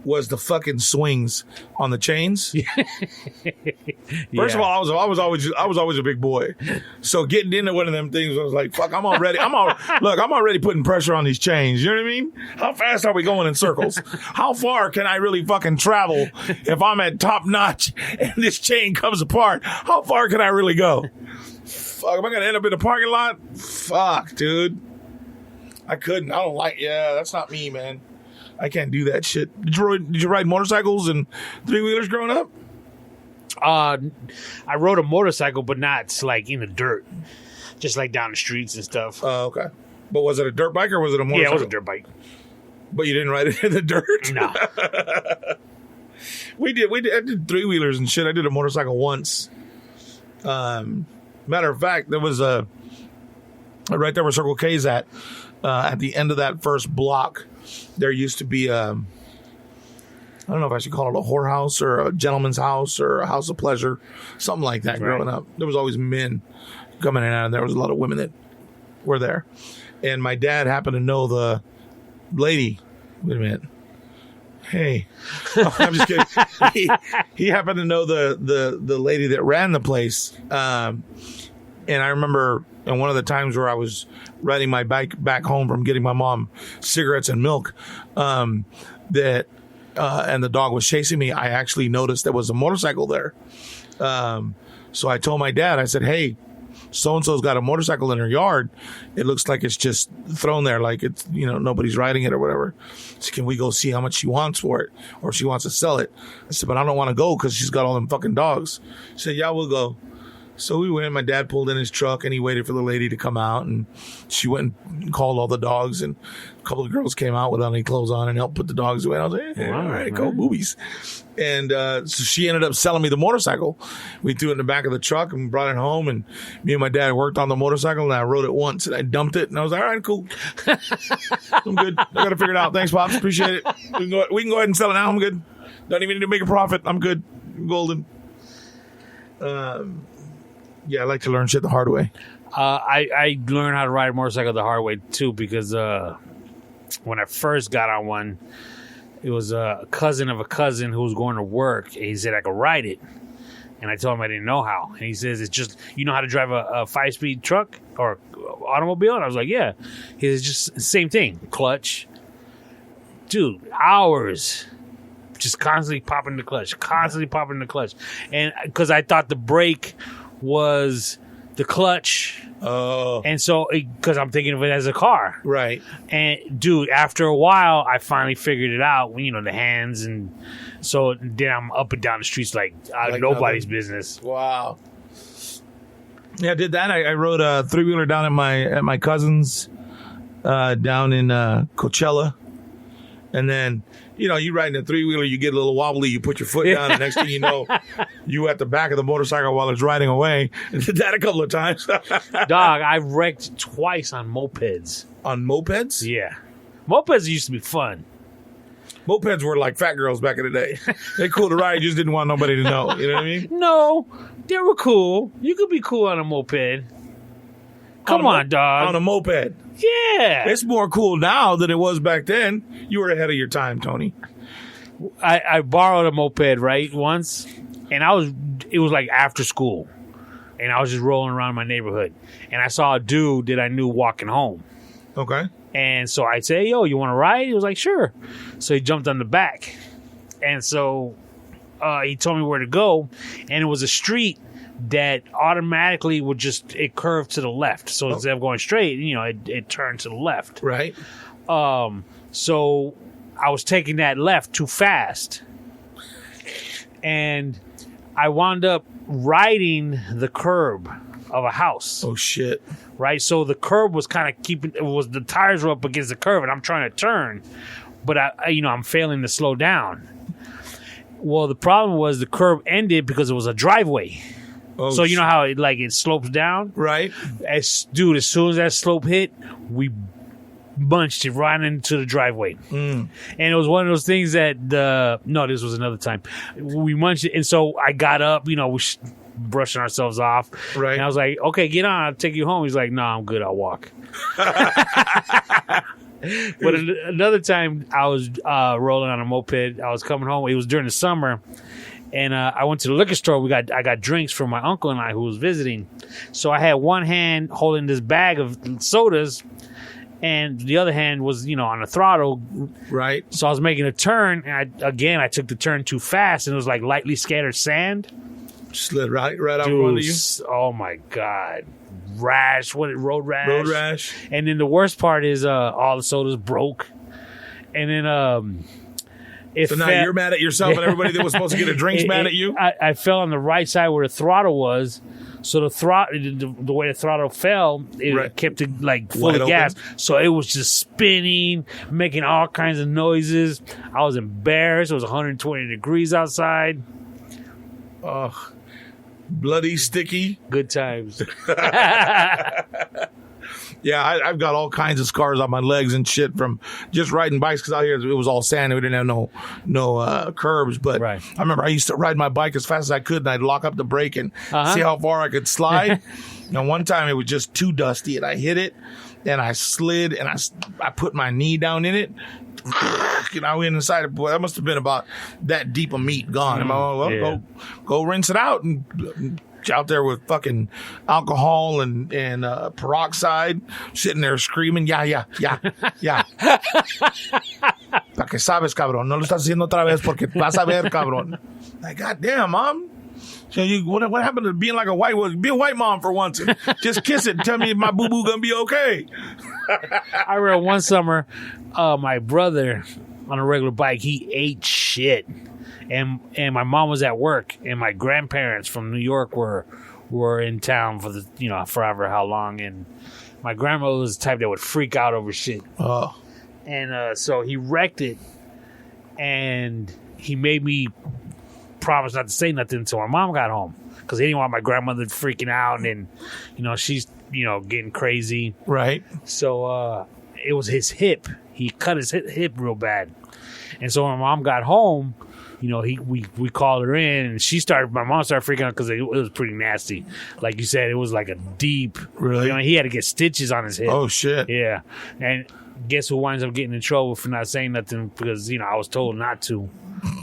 Was the fucking swings on the chains. First of all, I was always a big boy, so getting into one of them things, I was like, "Fuck, I'm already putting pressure on these chains." You know what I mean? How fast are we going in circles? How far can I really fucking travel if I'm at top notch and this chain comes apart? How far can I really go? Fuck, am I gonna end up in a parking lot? Fuck, dude, I couldn't. I don't like. Yeah, that's not me, man. I can't do that shit. Did you ride motorcycles and 3-wheelers growing up? I rode a motorcycle, but not like in the dirt, just like down the streets and stuff. Oh, okay. But was it a dirt bike or was it a motorcycle? Yeah, it was a dirt bike. But you didn't ride it in the dirt? No. We did. I did 3-wheelers and shit. I did a motorcycle once. Matter of fact, there was a right there where Circle K's at the end of that first block. There used to be I don't know if I should call it a whorehouse or a gentleman's house or a house of pleasure, something like that. Growing up, there was always men coming in and out, and there was a lot of women that were there. And my dad happened to know the lady. Wait a minute. Hey, I'm just kidding. He happened to know the lady that ran the place. And I remember and one of the times where I was riding my bike back home from getting my mom cigarettes and milk, and the dog was chasing me, I actually noticed there was a motorcycle there. So I told my dad, I said, hey, so-and-so's got a motorcycle in her yard. It looks like it's just thrown there, like it's, nobody's riding it or whatever. So can we go see how much she wants for it, or if she wants to sell it? I said, but I don't want to go because she's got all them fucking dogs. She said, yeah, we'll go. So we went. My dad pulled in his truck and he waited for the lady to come out, and she went and called all the dogs, and a couple of girls came out without any clothes on and helped put the dogs away. And I was like, hey, all right, go boobies. And so she ended up selling me the motorcycle. We threw it in the back of the truck and brought it home, and me and my dad worked on the motorcycle, and I rode it once and I dumped it, and I was like, all right, cool. I'm good. I got to figure it out. Thanks, Pops. Appreciate it. We can go ahead and sell it now. I'm good. Don't even need to make a profit. I'm good. I'm golden. Yeah, I like to learn shit the hard way. I learned how to ride a motorcycle the hard way, too, because when I first got on one, it was a cousin of a cousin who was going to work, and he said I could ride it. And I told him I didn't know how. And he says, it's just, you know how to drive a 5-speed truck or automobile? And I was like, yeah. He says, just same thing. Clutch. Dude, hours. Just constantly popping the clutch. And because I thought the brake was the clutch. Oh. And so, because I'm thinking of it as a car. Right. And, dude, after a while, I finally figured it out, the hands. And so then I'm up and down the streets like nobody's business. Wow. Yeah, I did that. I rode a 3-wheeler down at my cousin's down in Coachella. And then, you riding a 3-wheeler, you get a little wobbly, you put your foot down, and next thing you know, you at the back of the motorcycle while it's riding away. And did that a couple of times. Dog, I wrecked twice on mopeds. On mopeds? Yeah. Mopeds used to be fun. Mopeds were like fat girls back in the day. They're cool to ride, you just didn't want nobody to know. You know what I mean? No, they were cool. You could be cool on a moped. Come on, dog. On a moped. Yeah. It's more cool now than it was back then. You were ahead of your time, Tony. I borrowed a moped, right, once, and it was like after school, and I was just rolling around my neighborhood, and I saw a dude that I knew walking home. Okay. And so I'd say, yo, you want to ride? He was like, sure. So he jumped on the back, and so he told me where to go, and it was a street that automatically it curved to the left. So instead of going straight, it turned to the left. Right. So I was taking that left too fast. And I wound up riding the curb of a house. Oh, shit. Right? So the curb was kind of the tires were up against the curb, and I'm trying to turn. But I'm failing to slow down. Well, the problem was the curb ended because it was a driveway. Oh, so you know how it slopes down? Right. As soon as that slope hit, we bunched it right into the driveway. And it was one of those things that this was another time. We munched it, and so I got up, we brushing ourselves off. Right. And I was like, okay, get on, I'll take you home. He's like, no, I'm good, I'll walk. But another time I was rolling on a moped. I was coming home. It was during the summer. And I went to the liquor store. I got drinks from my uncle and I who was visiting. So I had one hand holding this bag of sodas, and the other hand was, on the throttle. Right. So I was making a turn, and I took the turn too fast, and it was like lightly scattered sand. Slid right out from under you. Oh my God. Rash. Road rash. Road rash. And then the worst part is all the sodas broke. And then so now you're mad at yourself, and everybody that was supposed to get a drink's mad at you? I fell on the right side where the throttle was. So the way the throttle fell, it kept it full of gas. So it was just spinning, making all kinds of noises. I was embarrassed. It was 120 degrees outside. Ugh. bloody, sticky. Good times. Yeah, I've got all kinds of scars on my legs and shit from just riding bikes because out here it was all sand. We didn't have no curbs. But Right. I remember I used to ride my bike as fast as I could, and I'd lock up the brake and see how far I could slide. And one time it was just too dusty, and I hit it, and I slid, and I put my knee down in it. And I went inside it. Boy, that must have been about that deep of meat gone. I'm like, well, go rinse it out and out there with fucking alcohol and peroxide, sitting there screaming, yeah. Pa que sabes, cabrón. No lo estás haciendo otra vez porque vas a ver, cabrón. Like, goddamn, mom. So what happened to being like a white woman? Be a white mom for once. Just kiss it and tell me my boo-boo gonna be okay. I remember one summer, my brother on a regular bike, he ate shit. And my mom was at work, and my grandparents from New York were in town for forever how long, and my grandmother was the type that would freak out over shit. Oh. And so he wrecked it, and he made me promise not to say nothing until my mom got home, because he didn't want my grandmother freaking out, and she's getting crazy. Right. So it was his hip. He cut his hip real bad, and so when my mom got home, we called her in, and my mom started freaking out because it was pretty nasty. Like you said, it was like a deep. Really? He had to get stitches on his hip. Oh shit. Yeah, and guess who winds up getting in trouble for not saying nothing because I was told not to.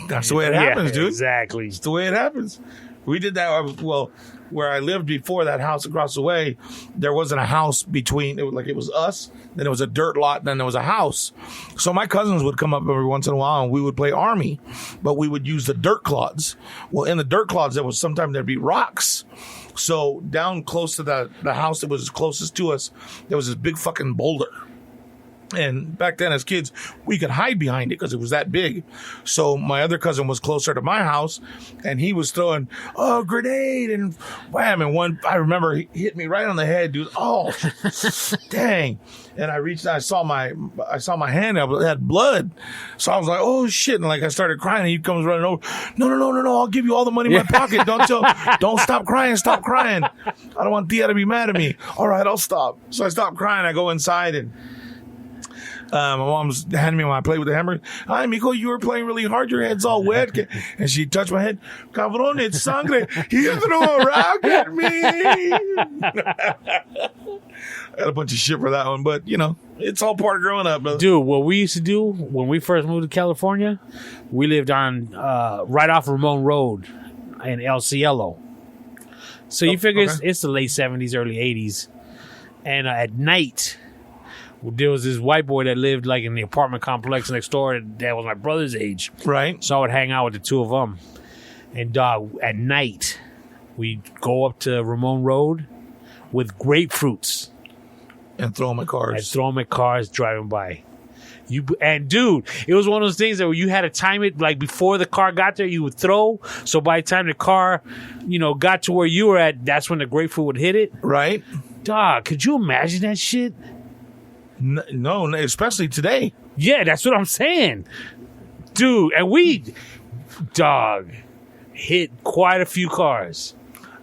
That's the way it happens, dude. Exactly. It's the way it happens. We did that. Well, where I lived before that house across the way, there wasn't a house between. It was us. Then it was a dirt lot. And then there was a house. So my cousins would come up every once in a while, and we would play Army, but we would use the dirt clods. Well, in the dirt clods, sometimes there'd be rocks. So down close to the house that was closest to us, there was this big fucking boulder. And back then, as kids, we could hide behind it because it was that big. So my other cousin was closer to my house, and he was throwing a grenade and wham! And one, I remember, he hit me right on the head, dude. Oh, dang! And I reached out, I saw my hand, it had blood. So I was like, oh shit! And I started crying, and he comes running over. No! I'll give you all the money in my pocket. Don't stop crying. Stop crying. I don't want Tia to be mad at me. All right, I'll stop. So I stopped crying. I go inside and. My mom's handing me my plate with the hammer. Hi, mijo, you were playing really hard. Your head's all wet. And she touched my head. Cabrón, it's sangre. He threw a rock at me. I got a bunch of shit for that one, but, it's all part of growing up, brother. Dude, what we used to do when we first moved to California, we lived on right off Ramon Road in El Cielo. So you figure it's the late 70s, early 80s. And at night, there was this white boy that lived in the apartment complex next door that was my brother's age. Right. So I would hang out with the two of them. And at night, we'd go up to Ramon Road with grapefruits. And throw them at cars. Driving by. Dude, it was one of those things that you had to time it before the car got there, you would throw. So by the time the car, got to where you were at, that's when the grapefruit would hit it. Right. Dog, could you imagine that shit? No, especially today. Yeah, that's what I'm saying. Dude, and we, hit quite a few cars.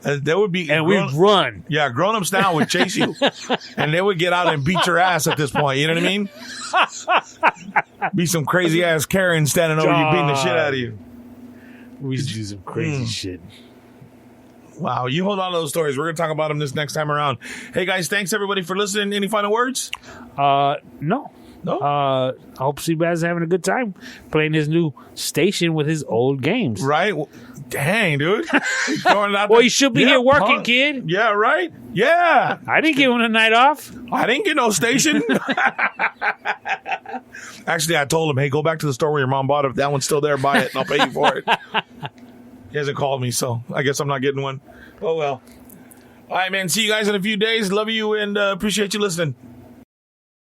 There would be... And we'd run. Yeah, grown-ups now would chase you. And they would get out and beat your ass at this point. You know what I mean? Be some crazy-ass Karen standing over you beating the shit out of you. We used to do some crazy shit. Wow, you hold on to those stories. We're going to talk about them this next time around. Hey, guys, thanks, everybody, for listening. Any final words? No. I hope Sebas is having a good time playing his new station with his old games. Right? Well, dang, dude. Well, you should be here working, kid. Yeah, right? Yeah. I didn't give him a night off. I didn't get no station. Actually, I told him, hey, go back to the store where your mom bought it. If that one's still there, buy it, and I'll pay you for it. He hasn't called me, so I guess I'm not getting one. Oh, well. All right, man. See you guys in a few days. Love you and appreciate you listening.